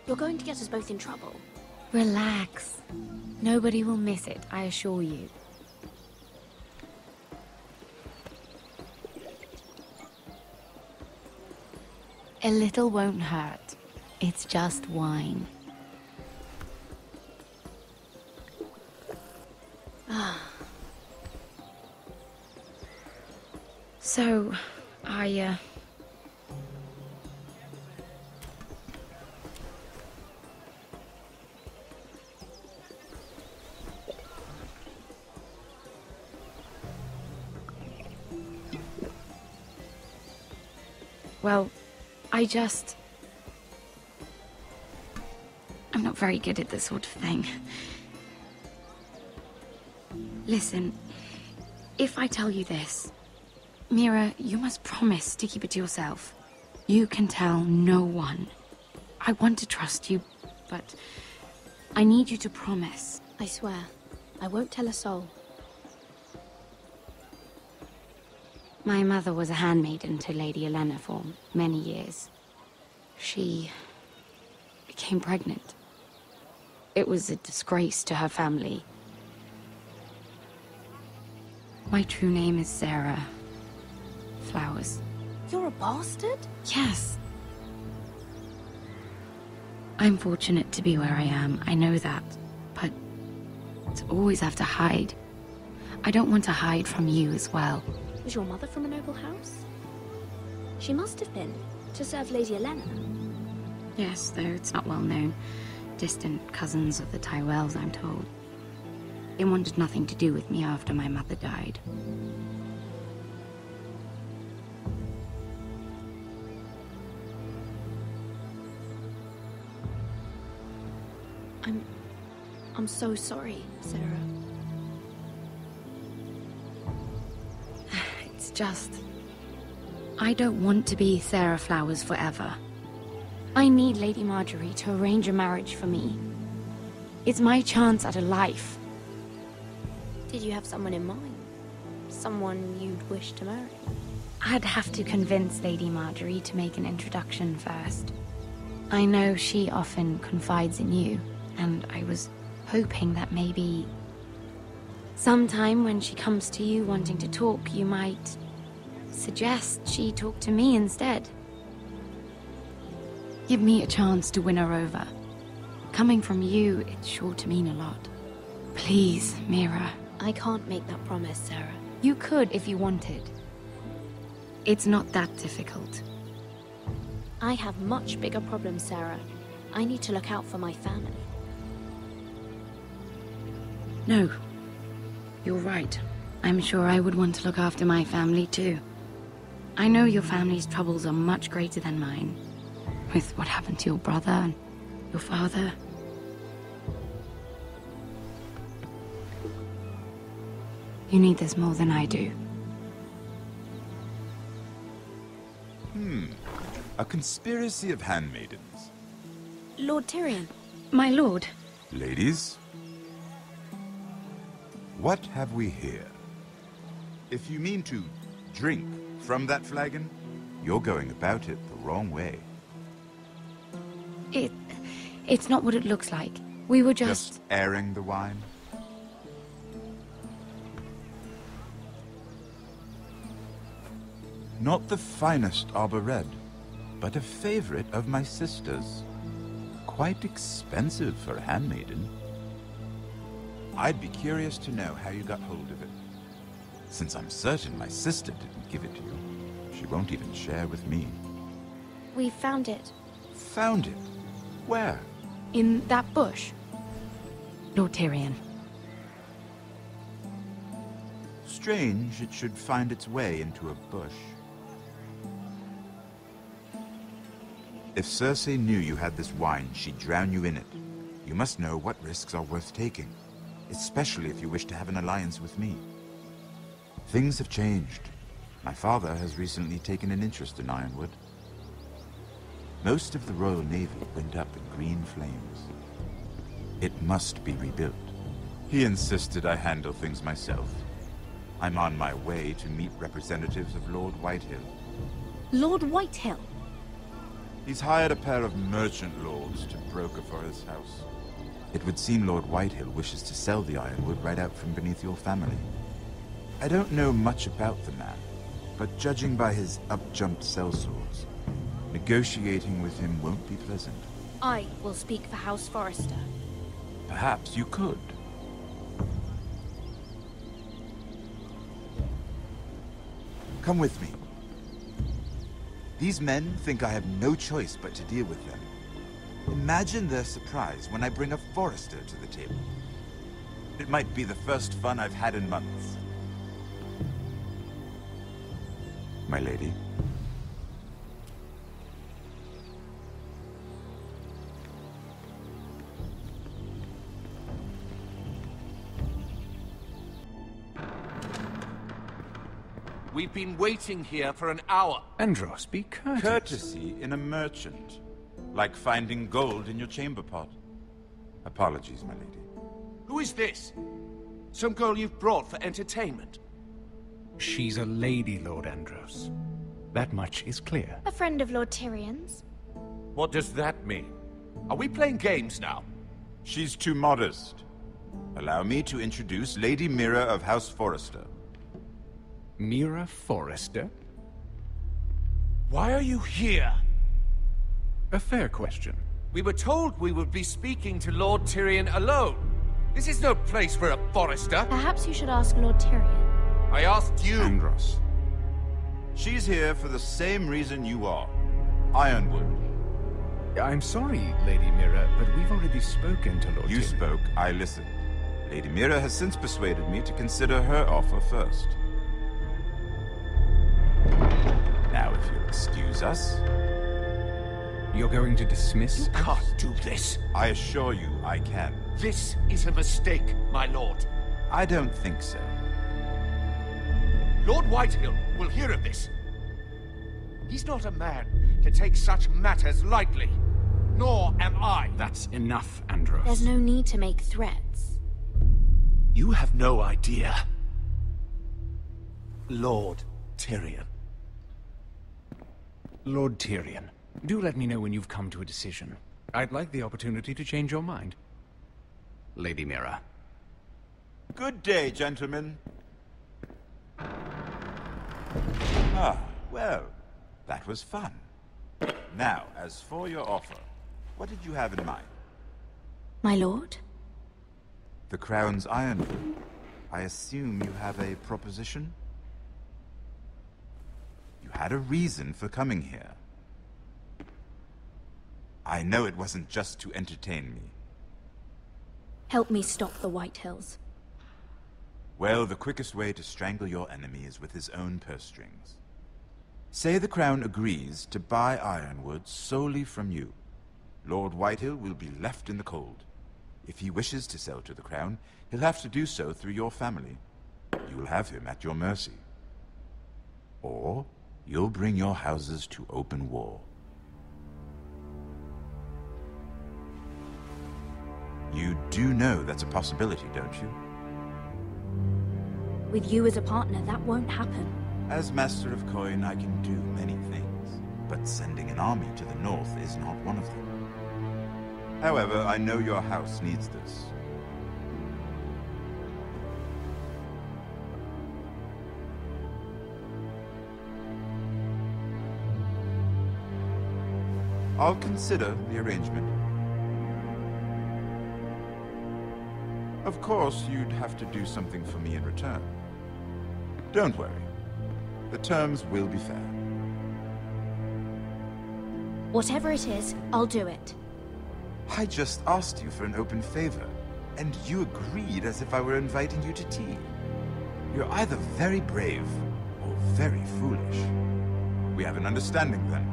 You're going to get us both in trouble. Relax. Nobody will miss it, I assure you. A little won't hurt. It's just wine. So, well, I'm not very good at this sort of thing. Listen, if I tell you this, Mira, you must promise to keep it to yourself. You can tell no one. I want to trust you, but I need you to promise. I swear, I won't tell a soul. My mother was a handmaiden to Lady Elena for many years. She became pregnant. It was a disgrace to her family. My true name is Sarah Flowers. You're a bastard? Yes. I'm fortunate to be where I am, I know that. But to always have to hide. I don't want to hide from you as well. Was your mother from a noble house? She must have been, to serve Lady Elena. Yes, though it's not well known. Distant cousins of the Tyrells, I'm told. They wanted nothing to do with me after my mother died. I'm so sorry, Sarah. It's just... I don't want to be Sarah Flowers forever. I need Lady Marjorie to arrange a marriage for me. It's my chance at a life. Did you have someone in mind? Someone you'd wish to marry? I'd have to convince Lady Marjorie to make an introduction first. I know she often confides in you, and I was hoping that maybe sometime when she comes to you wanting to talk, you might suggest she talk to me instead. Give me a chance to win her over. Coming from you, it's sure to mean a lot. Please, Mira. I can't make that promise, Sarah. You could if you wanted. It's not that difficult. I have much bigger problems, Sarah. I need to look out for my family. No. You're right. I'm sure I would want to look after my family too. I know your family's troubles are much greater than mine. With what happened to your brother and your father. You need this more than I do. A conspiracy of handmaidens. Lord Tyrion. My lord. Ladies, what have we here? If you mean to drink from that flagon, you're going about it the wrong way. It's not what it looks like. We were just airing the wine? Not the finest arbor red, but a favorite of my sister's. Quite expensive for a handmaiden. I'd be curious to know how you got hold of it. Since I'm certain my sister didn't give it to you, she won't even share with me. We found it. Found it? Where? in that bush. Lord Tyrion. Strange it should find its way into a bush. If Cersei knew you had this wine, she'd drown you in it. You must know what risks are worth taking, especially if you wish to have an alliance with me. Things have changed. My father has recently taken an interest in Ironwood. Most of the Royal Navy went up in green flames. It must be rebuilt. He insisted I handle things myself. I'm on my way to meet representatives of Lord Whitehill. Lord Whitehill? He's hired a pair of merchant lords to broker for his house. It would seem Lord Whitehill wishes to sell the Ironwood right out from beneath your family. I don't know much about the man, but judging by his up-jumped sellswords, Negotiating with him won't be pleasant. I will speak for House Forrester. Perhaps you could. Come with me. These men think I have no choice but to deal with them. Imagine their surprise when I bring a Forrester to the table. It might be the first fun I've had in months. My lady. We've been waiting here for an hour. Andros, be courteous. Courtesy in a merchant. Like finding gold in your chamber pot. Apologies, my lady. Who is this? Some girl you've brought for entertainment? She's a lady, Lord Andros. That much is clear. A friend of Lord Tyrion's. What does that mean? Are we playing games now? She's too modest. Allow me to introduce Lady Mira of House Forrester. Mira Forrester? Why are you here? A fair question. We were told we would be speaking to Lord Tyrion alone. This is no place for a Forrester. Perhaps you should ask Lord Tyrion. I asked you. Andros. She's here for the same reason you are. Ironwood. I'm sorry, Lady Mira, but we've already spoken to Lord Tyrion. You spoke, I listened. Lady Mira has since persuaded me to consider her offer first. Now, if you'll excuse us... You're going to dismiss... You can't do this. I assure you I can. This is a mistake, my lord. I don't think so. Lord Whitehill will hear of this. He's not a man to take such matters lightly. Nor am I. That's enough, Andros. There's no need to make threats. You have no idea. Lord Tyrion. Lord Tyrion, do let me know when you've come to a decision. I'd like the opportunity to change your mind. Lady Mira. Good day, gentlemen. Ah, well, that was fun. Now, as for your offer, what did you have in mind? My lord? The Crown's Ironwood. I assume you have a proposition? You had a reason for coming here. I know it wasn't just to entertain me. Help me stop the Whitehills. Well, the quickest way to strangle your enemy is with his own purse strings. Say the Crown agrees to buy Ironwood solely from you. Lord Whitehill will be left in the cold. If he wishes to sell to the Crown, he'll have to do so through your family. You'll have him at your mercy. Or you'll bring your houses to open war. You do know that's a possibility, don't you? With you as a partner, that won't happen. As Master of Coin, I can do many things, but sending an army to the north is not one of them. However, I know your house needs this. I'll consider the arrangement. Of course, you'd have to do something for me in return. Don't worry. The terms will be fair. Whatever it is, I'll do it. I just asked you for an open favor, and you agreed as if I were inviting you to tea. You're either very brave or very foolish. We have an understanding then.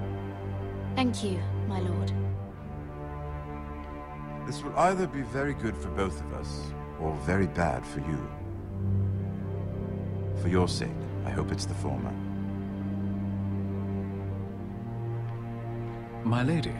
Thank you, my lord. This will either be very good for both of us, or very bad for you. For your sake, I hope it's the former. My lady.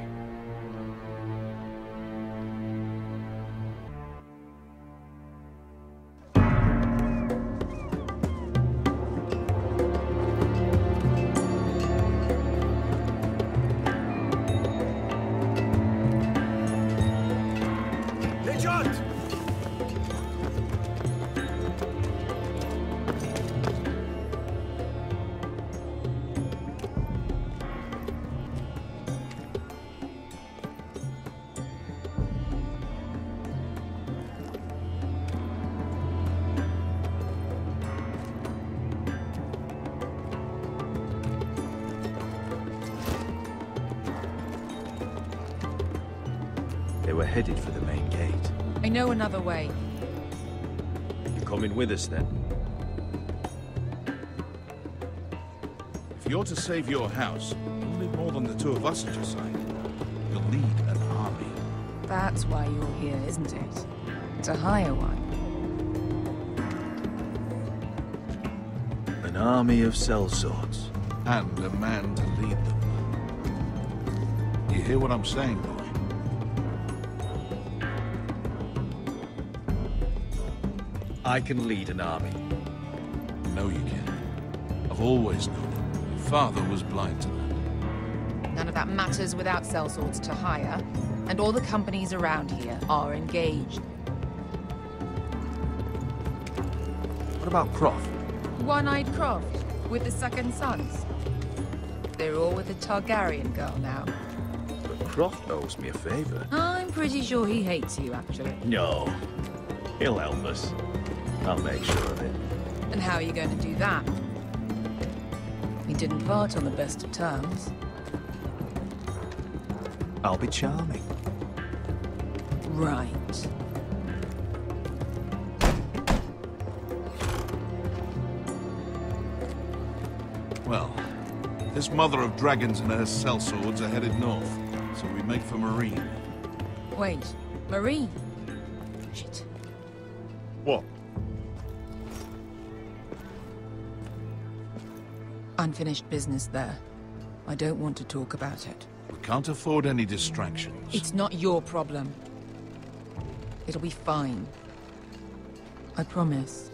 They were headed for the main gate. I know another way. You coming with us then? If you're to save your house, you'll need more than the two of us at your side. You'll need an army. That's why you're here, isn't it? To hire one. An army of sellswords. And a man to lead them. You hear what I'm saying, boy? I can lead an army. No, you can't. I've always known it. Your father was blind to that. None of that matters without sellswords to hire, and all the companies around here are engaged. What about Croft? One-eyed Croft, with the second sons. They're all with the Targaryen girl now. But Croft owes me a favor. I'm pretty sure he hates you, actually. No. He'll help us. I'll make sure of it. And how are you going to do that? We didn't part on the best of terms. I'll be charming. Right. Well, this mother of dragons and her sellswords are headed north, so we make for Marine. Wait, Marine? Shit. What? Unfinished business there. I don't want to talk about it. We can't afford any distractions. It's not your problem. It'll be fine. I promise.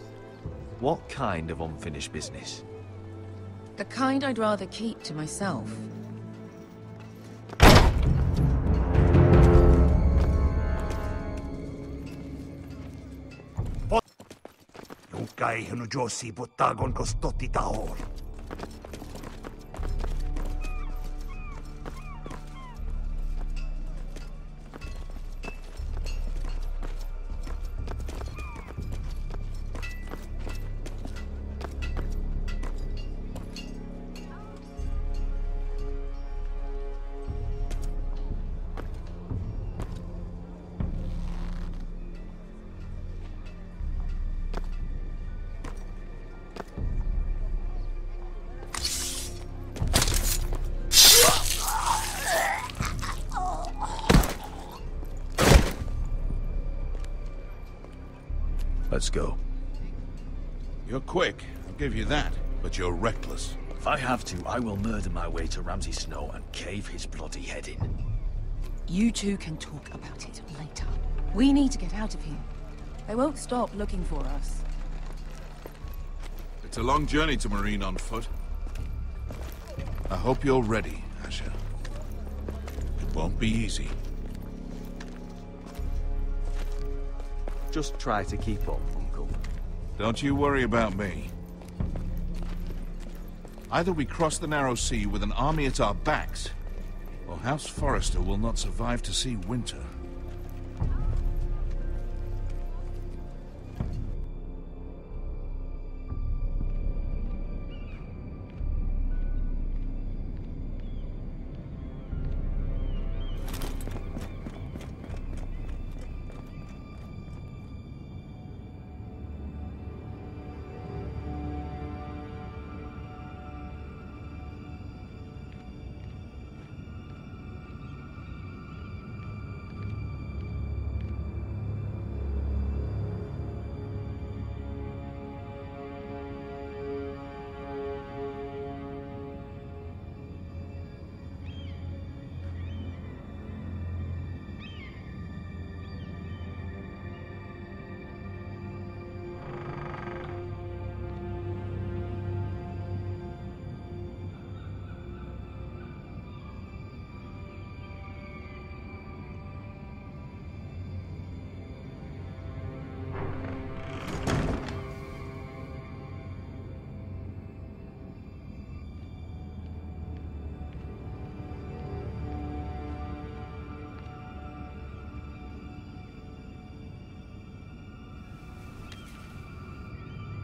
What kind of unfinished business? The kind I'd rather keep to myself. Yung kai hanu Josi botagon kostotti taor. Let's go. You're quick, I'll give you that, but you're reckless. If I have to, I will murder my way to Ramsay Snow and cave his bloody head in. You two can talk about it later. We need to get out of here. They won't stop looking for us. It's a long journey to Marine on foot. I hope you're ready, Asher. It won't be easy. Just try to keep up, Uncle. Don't you worry about me. Either we cross the narrow sea with an army at our backs, or House Forrester will not survive to see winter.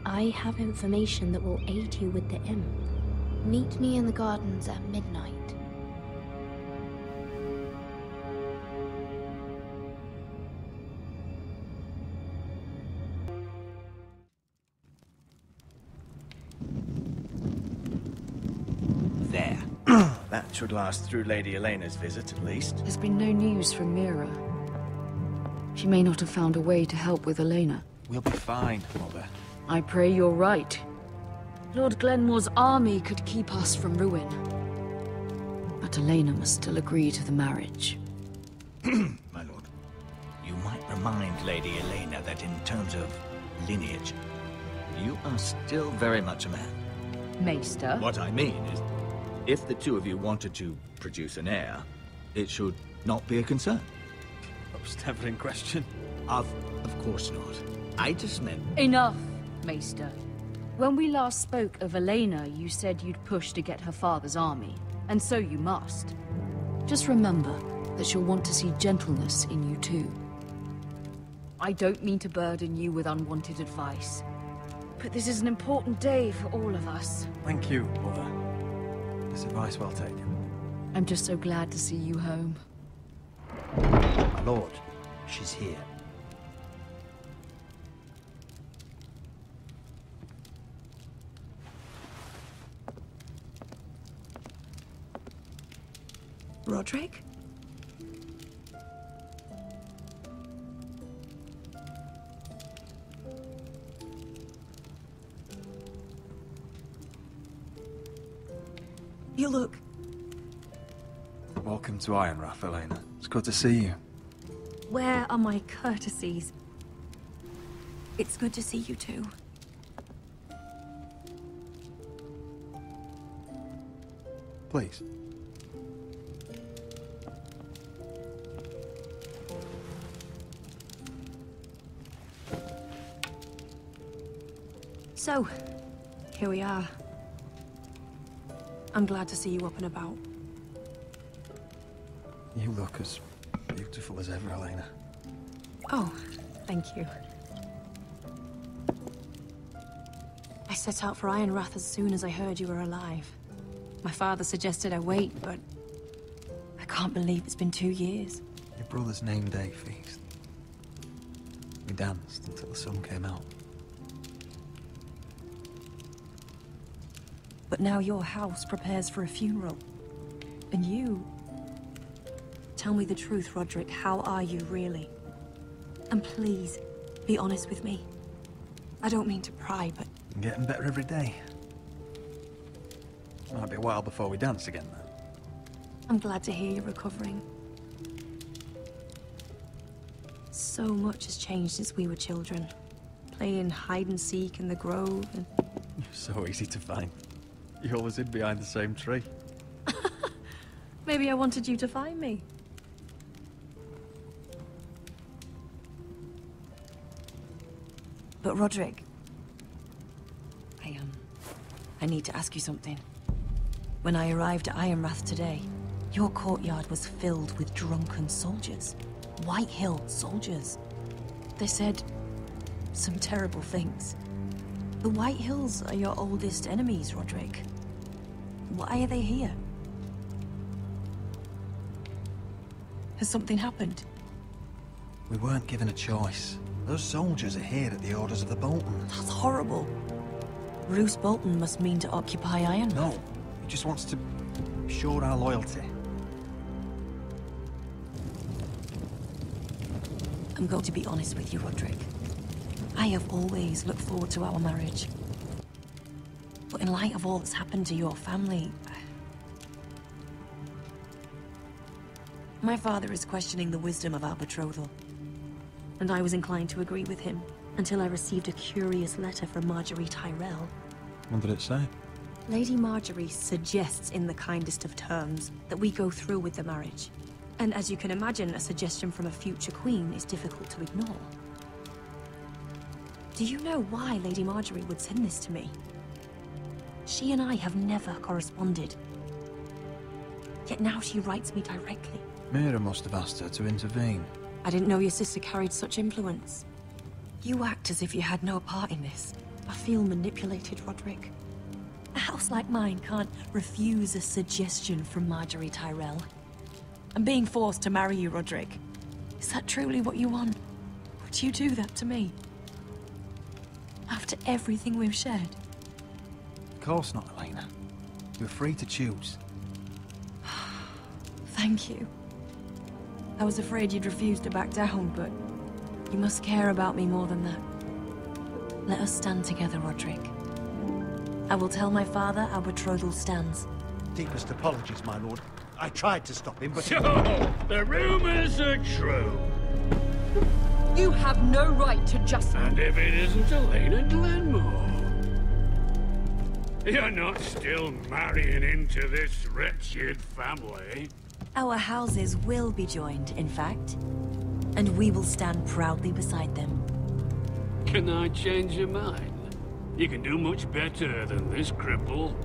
I have information that will aid you with the imp. Meet me in the gardens at midnight. Should last through Lady Elena's visit, at least. There's been no news from Mira. She may not have found a way to help with Elena. We'll be fine, Mother. I pray you're right. Lord Glenmore's army could keep us from ruin. But Elena must still agree to the marriage. My lord, you might remind Lady Elena that in terms of lineage, you are still very much a man. Maester? What I mean is, if the two of you wanted to produce an heir, it should not be a concern. That was never in question. Of course not. I just meant... Enough, Maester. When we last spoke of Elena, you said you'd push to get her father's army. And so you must. Just remember that she'll want to see gentleness in you too. I don't mean to burden you with unwanted advice, but this is an important day for all of us. Thank you, Mother. This advice well taken. I'm just so glad to see you home. My lord, she's here. Roderick? You look... Welcome to Ironrath, Elena. It's good to see you. Where are my courtesies? It's good to see you too. Please. So, here we are. I'm glad to see you up and about. You look as beautiful as ever, Elena. Oh, thank you. I set out for Ironrath as soon as I heard you were alive. My father suggested I wait, but I can't believe it's been 2 years. Your brother's name day feast. We danced until the sun came out. But now your house prepares for a funeral. And you... Tell me the truth, Roderick. How are you, really? And please, be honest with me. I don't mean to pry, but... I'm getting better every day. Might be a while before we dance again, though. I'm glad to hear you're recovering. So much has changed since we were children. Playing hide-and-seek in the grove and... You're so easy to find. You always hid behind the same tree. Maybe I wanted you to find me. But Roderick... I need to ask you something. When I arrived at Ironrath today, your courtyard was filled with drunken soldiers. White Hill soldiers. They said some terrible things. The White Hills are your oldest enemies, Roderick. Why are they here? Has something happened? We weren't given a choice. Those soldiers are here at the orders of the Boltons. That's horrible. Roose Bolton must mean to occupy Ironrath. No, he just wants to show our loyalty. I'm going to be honest with you, Roderick. I have always looked forward to our marriage. But in light of all that's happened to your family... My father is questioning the wisdom of our betrothal. And I was inclined to agree with him, until I received a curious letter from Marjorie Tyrell. What did it say? Lady Marjorie suggests in the kindest of terms that we go through with the marriage. And as you can imagine, a suggestion from a future queen is difficult to ignore. Do you know why Lady Marjorie would send this to me? She and I have never corresponded. Yet now she writes me directly. Mira must have asked her to intervene. I didn't know your sister carried such influence. You act as if you had no part in this. I feel manipulated, Roderick. A house like mine can't refuse a suggestion from Marjorie Tyrell. I'm being forced to marry you, Roderick. Is that truly what you want? Would you do that to me? After everything we've shared? Of course not, Elena. You're free to choose. Thank you. I was afraid you'd refuse to back down, but you must care about me more than that. Let us stand together, Roderick. I will tell my father our betrothal stands. Deepest apologies, my lord. I tried to stop him, but... So, the rumors are true. You have no right to just... And if it isn't Elena Glenmore? You're not still marrying into this wretched family? Our houses will be joined, in fact. And we will stand proudly beside them. Can I change your mind? You can do much better than this cripple.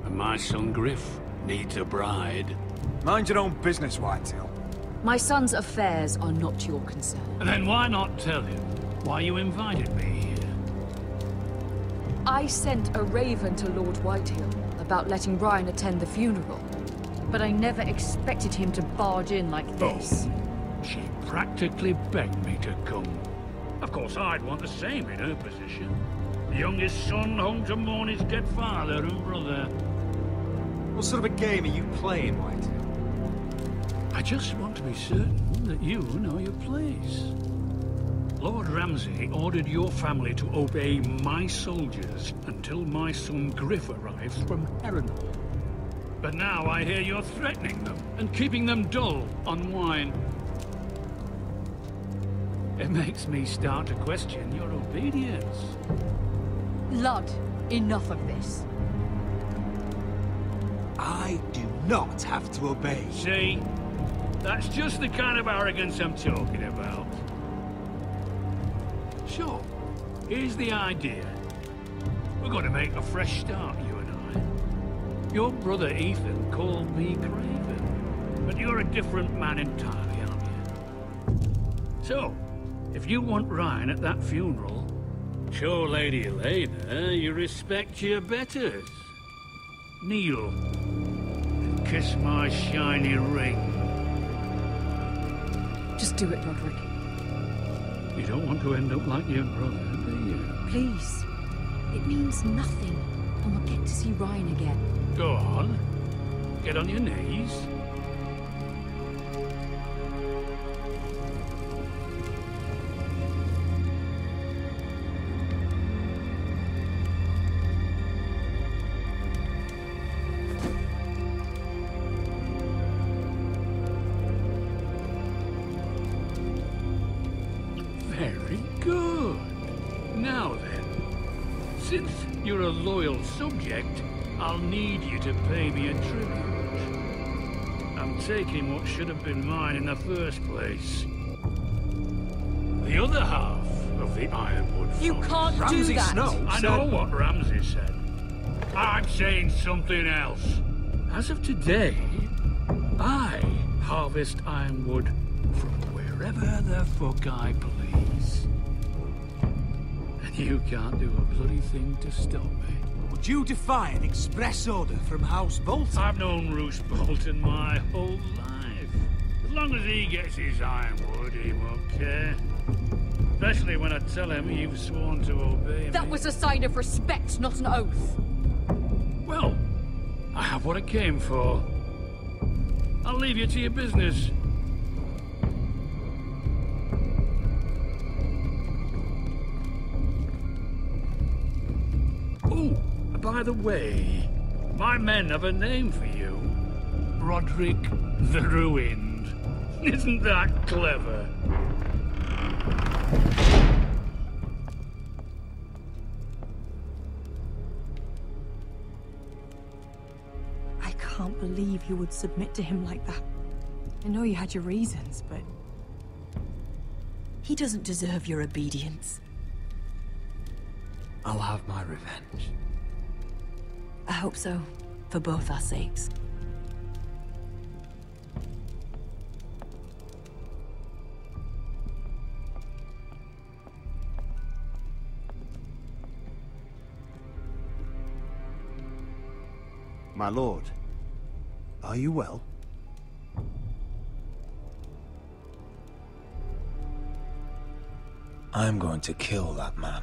And my son Griff needs a bride. Mind your own business, Whitetail. My son's affairs are not your concern. Then why not tell him why you invited me here? I sent a raven to Lord Whitehill about letting Ryan attend the funeral. But I never expected him to barge in like this. Oh, she practically begged me to come. Of course, I'd want the same in her position. The youngest son home to mourn his dead father and brother. What sort of a game are you playing, Whitetail? I just want to be certain that you know your place. Lord Ramsay ordered your family to obey my soldiers until my son Griff arrives from Harrenhal. But now I hear you're threatening them and keeping them dull on wine. It makes me start to question your obedience. Lud, enough of this. I do not have to obey. See? That's just the kind of arrogance I'm talking about. So, here's the idea. We're going to make a fresh start, you and I. Your brother Ethan called me Craven, but you're a different man entirely, aren't you? So, if you want Ryan at that funeral, show Lady Elena you respect your betters. Kneel and kiss my shiny ring. Just do it, Roderick. You don't want to end up like your brother, do you? Please. It means nothing, and we'll get to see Ryan again. Go on. Get on your knees. Very good. Now then, since you're a loyal subject, I'll need you to pay me a tribute. I'm taking what should have been mine in the first place. The other half of the Ironwood Forest. You can't do that! I know what Ramsay said. I'm saying something else. As of today, I harvest Ironwood from wherever the fuck I please. And you can't do a bloody thing to stop me. Would you defy an express order from House Bolton? I've known Roose Bolton my whole life. As long as he gets his ironwood, he won't care. Especially when I tell him you've sworn to obey me. That was a sign of respect, not an oath. Well, I have what I came for. I'll leave you to your business. Oh, by the way, my men have a name for you. Roderick the Ruined. Isn't that clever? I can't believe you would submit to him like that. I know you had your reasons, but... he doesn't deserve your obedience. I'll have my revenge. I hope so, for both our sakes. My lord, are you well? I'm going to kill that man.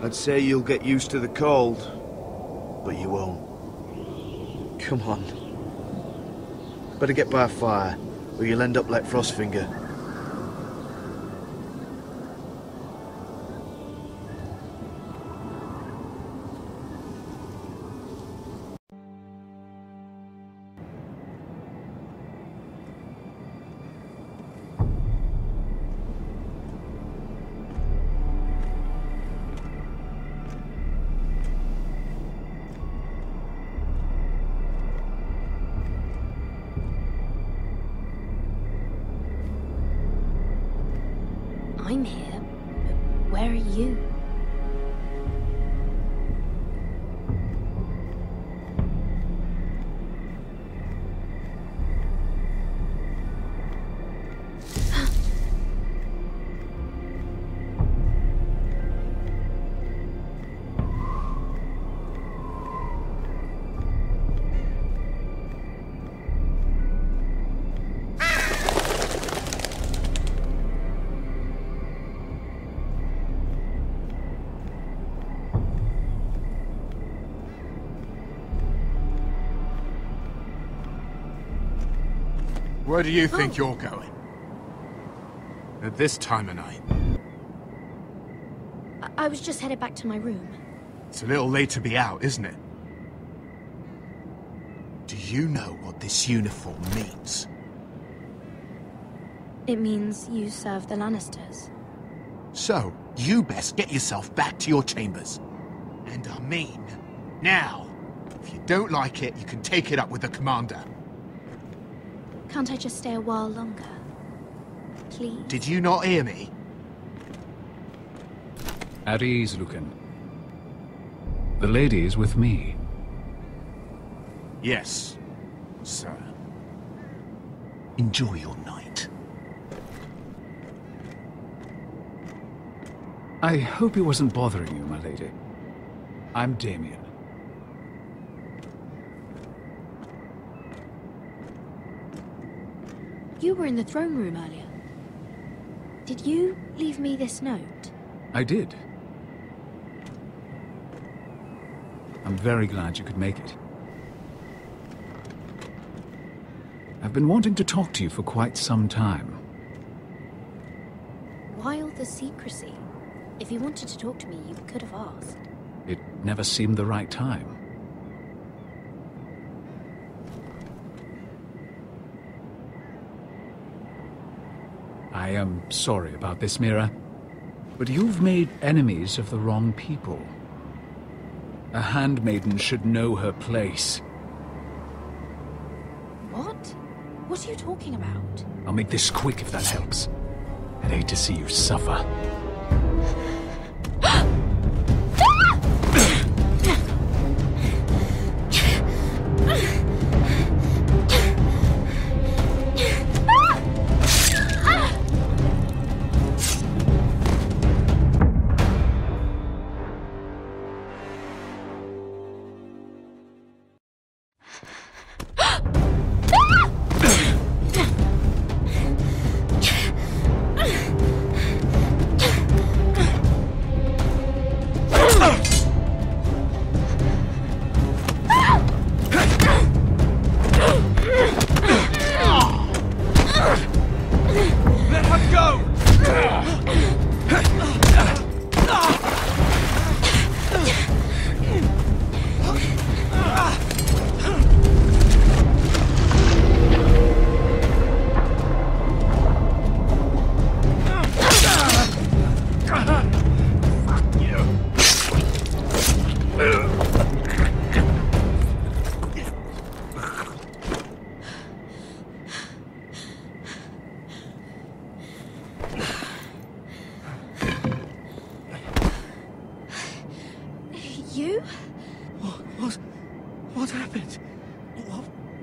I'd say you'll get used to the cold, but you won't. Come on. Better get by a fire, or you'll end up like Frostfinger. I'm here, but where are you? Where do you think you're going? At this time of night? I was just headed back to my room. It's a little late to be out, isn't it? Do you know what this uniform means? It means you serve the Lannisters. So, you best get yourself back to your chambers. And I mean, now. If you don't like it, you can take it up with the commander. Can't I just stay a while longer? Please? Did you not hear me? At ease, Lucan. The lady is with me. Yes, sir. Enjoy your night. I hope he wasn't bothering you, my lady. I'm Damien. You were in the throne room earlier. Did you leave me this note? I did. I'm very glad you could make it. I've been wanting to talk to you for quite some time. Why all the secrecy? If you wanted to talk to me, you could have asked. It never seemed the right time. I am sorry about this, Mira, but you've made enemies of the wrong people. A handmaiden should know her place. What? What are you talking about? I'll make this quick if that helps. I'd hate to see you suffer. You? What happened?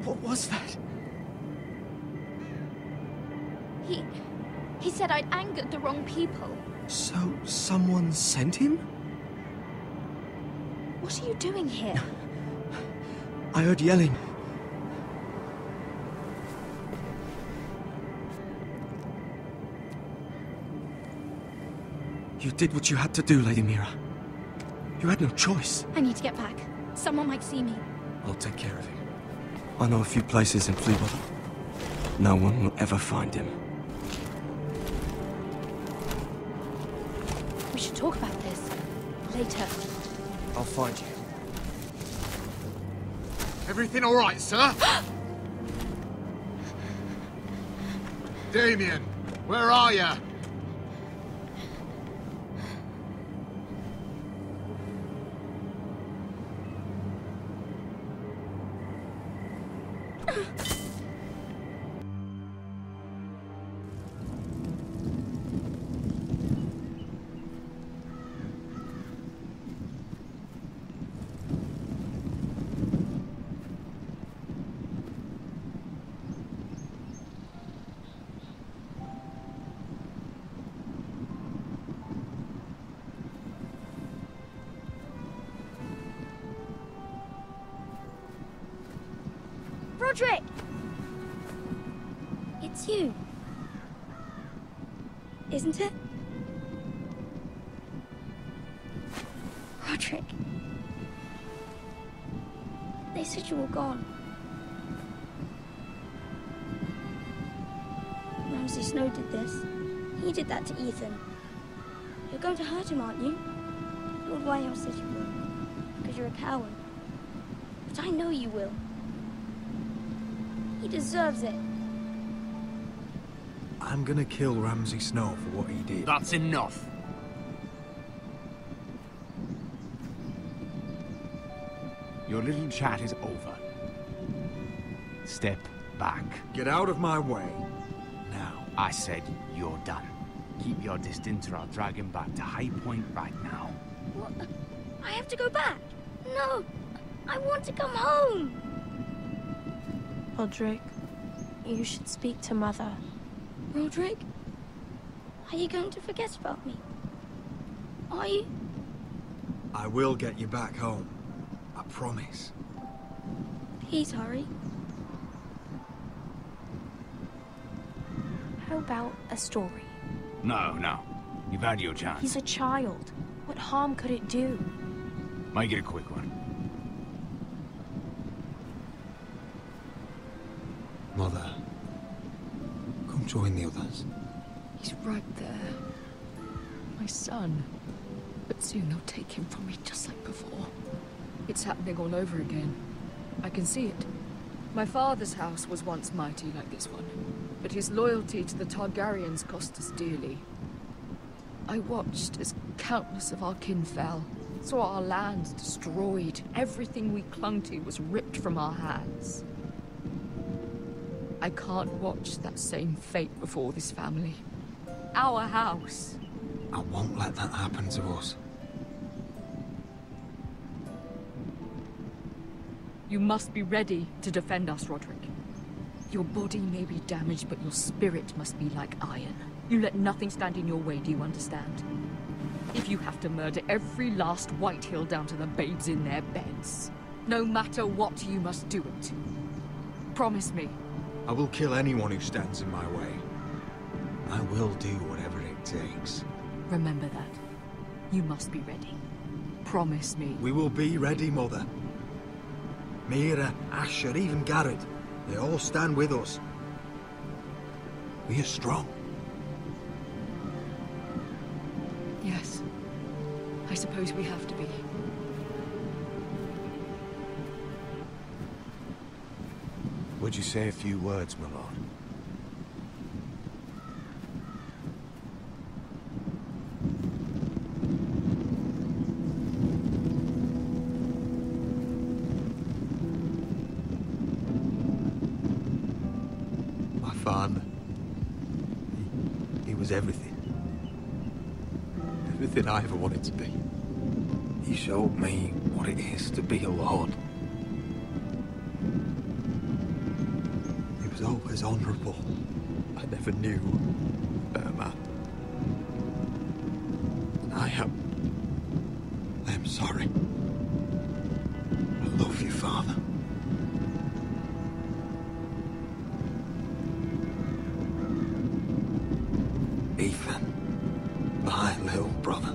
What was that? He said I'd angered the wrong people. So, someone sent him? What are you doing here? I heard yelling. You did what you had to do, Lady Mira. You had no choice. I need to get back. Someone might see me. I'll take care of him. I know a few places in Fleetwater. No one will ever find him. We should talk about this. Later. I'll find you. Everything all right, sir? Damien, where are you? Roderick! It's you. Isn't it? Roderick. They said you were gone. Ramsay Snow did this. He did that to Ethan. You're going to hurt him, aren't you? Lord Whitehouse says you will. Because you're a coward. But I know you will. He deserves it. I'm gonna kill Ramsay Snow for what he did. That's enough. Your little chat is over. Step back. Get out of my way. Now, I said you're done. Keep your distance or I'll drag him back to High Point right now. What? I have to go back? No! I want to come home! Roderick, you should speak to Mother. Roderick? Are you going to forget about me? Are you? I will get you back home. I promise. Please hurry. How about a story? No. You've had your chance. He's a child. What harm could it do? Make it a quick one. Mother, come join the others. He's right there. My son. But soon they'll take him from me just like before. It's happening all over again. I can see it. My father's house was once mighty like this one, but his loyalty to the Targaryens cost us dearly. I watched as countless of our kin fell, saw our lands destroyed, everything we clung to was ripped from our hands. I can't watch that same fate before this family. Our house. I won't let that happen to us. You must be ready to defend us, Roderick. Your body may be damaged, but your spirit must be like iron. You let nothing stand in your way, do you understand? If you have to murder every last Whitehill down to the babes in their beds, no matter what, you must do it. Promise me. I will kill anyone who stands in my way. I will do whatever it takes. Remember that. You must be ready. Promise me. We will be ready, Mother. Mira, Asher, even Garrett. They all stand with us. We are strong. Yes. I suppose we have to be. Would you say a few words, my lord? My father. He was everything. Everything I ever wanted to be. He showed me what it is to be a lord. He was always honourable. I never knew a better man. And I am sorry. I love you, Father. Ethan, my little brother.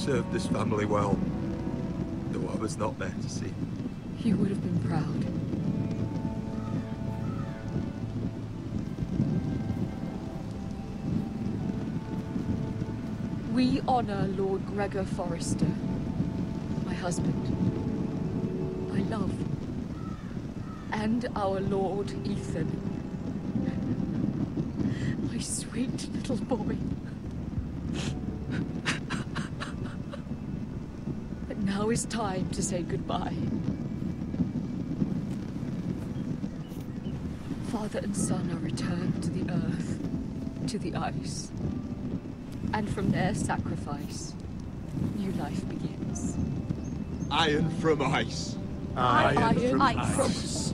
served this family well, though I was not there to see. You would have been proud. We honor Lord Gregor Forrester, my husband, my love, and our Lord Ethan, my sweet little boy. But now is time to say goodbye. Father and son are returned to the earth, to the ice. And from their sacrifice, new life begins. Iron from ice. Iron from ice.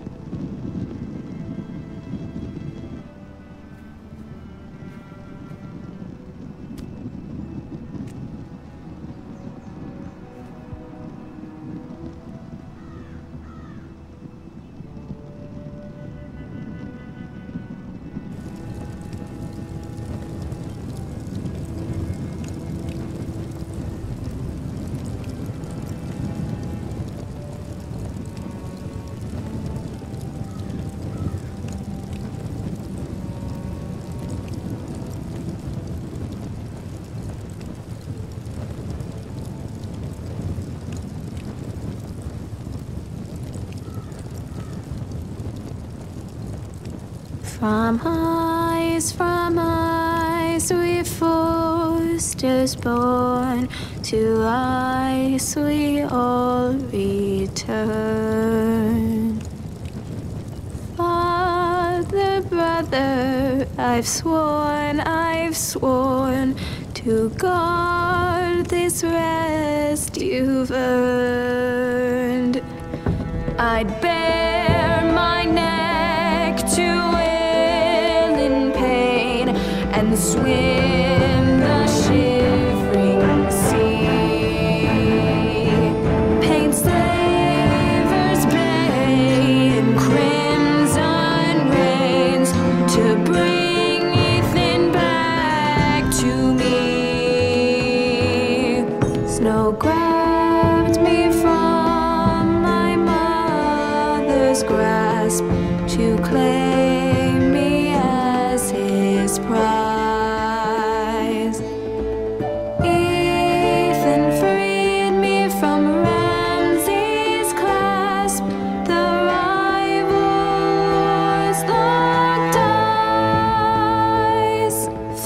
From ice we foresters born, to ice we all return. Father, brother, I've sworn to guard this rest you've earned. I'd bare my neck to and swim the shivering sea. Paint Slaver's Bay in crimson rains to bring Ethan back to me. Snow grabbed me from my mother's grasp to claim me as his prize.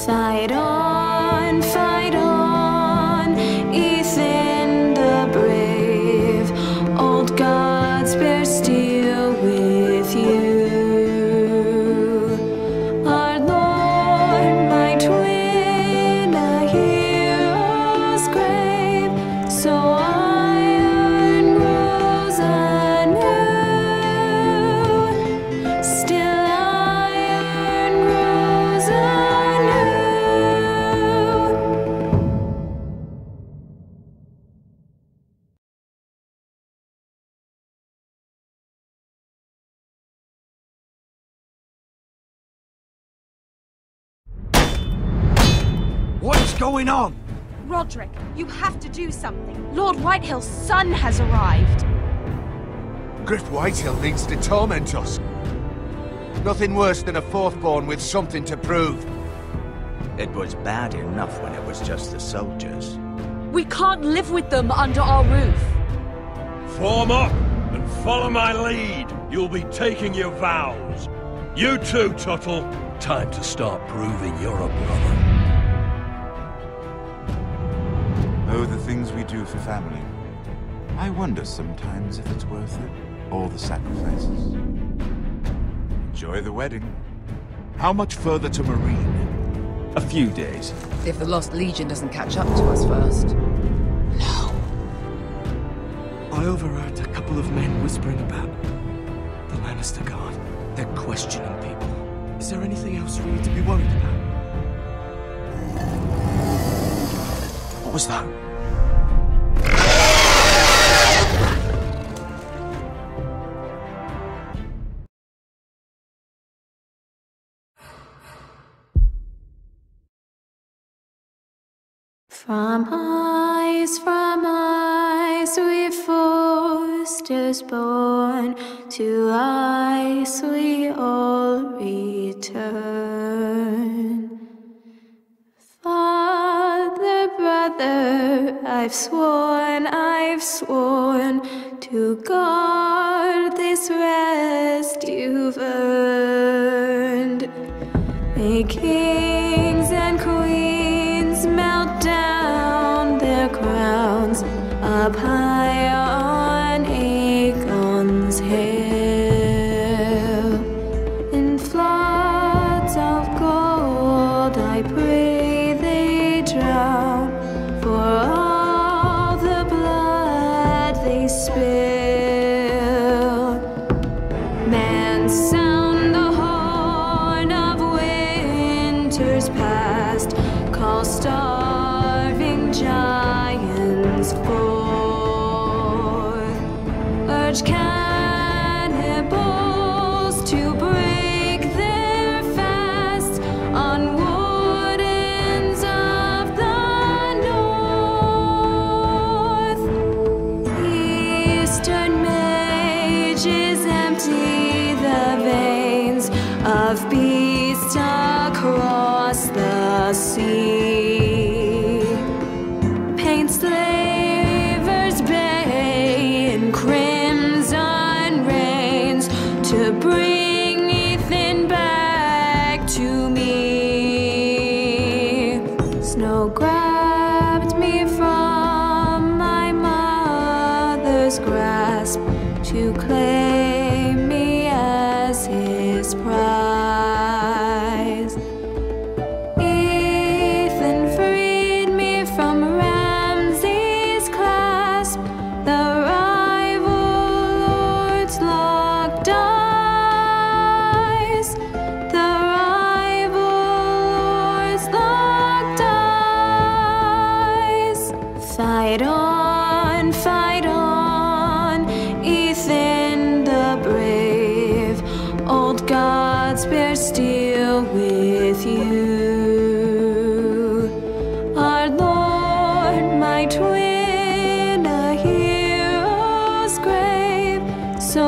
Fight on, Ethan the brave. Old gods bear steel with you. Our Lord might win a hero's grave, so iron grows anew. Still iron grows anew. What's going on? Roderick, you have to do something. Lord Whitehill's son has arrived. Griff Whitehill needs to torment us. Nothing worse than a fourthborn with something to prove. It was bad enough when it was just the soldiers. We can't live with them under our roof. Form up and follow my lead. You'll be taking your vows. You too, Tuttle. Time to start proving you're a brother. Oh, the things we do for family. I wonder sometimes if it's worth it, all the sacrifices. Enjoy the wedding. How much further to Marine? A few days. If the Lost Legion doesn't catch up to us first. No. I overheard a couple of men whispering about the Lannister Guard. They're questioning people. Is there anything else we need to be worried about? What was that? From Eyes from eyes we forced is born, to eyes we all return. Father, brother, I've sworn to guard this rest you've earned. May kings and queens melt down their crowns up high on Aegon's hill. In floods of gold I pray they drown, for all the blood they spill. Man, sound the horn of winter's past, call starving giants forth, urge cannibals to break their fast on wardens of the north. Eastern mages empty the veins of beasts across the sea. Paint slavers bay in crimson rains to bring Ethan back to me. Snow grabbed me from my mother's grasp to claim me as his prize. Ethan freed me from Ramsay's clasp, the rival lord's locked eyes, the rival lord's locked eyes. Fight on, Ethan the brave. Old gods bear steel with you. Our Lord, my twin, a hero's grave, so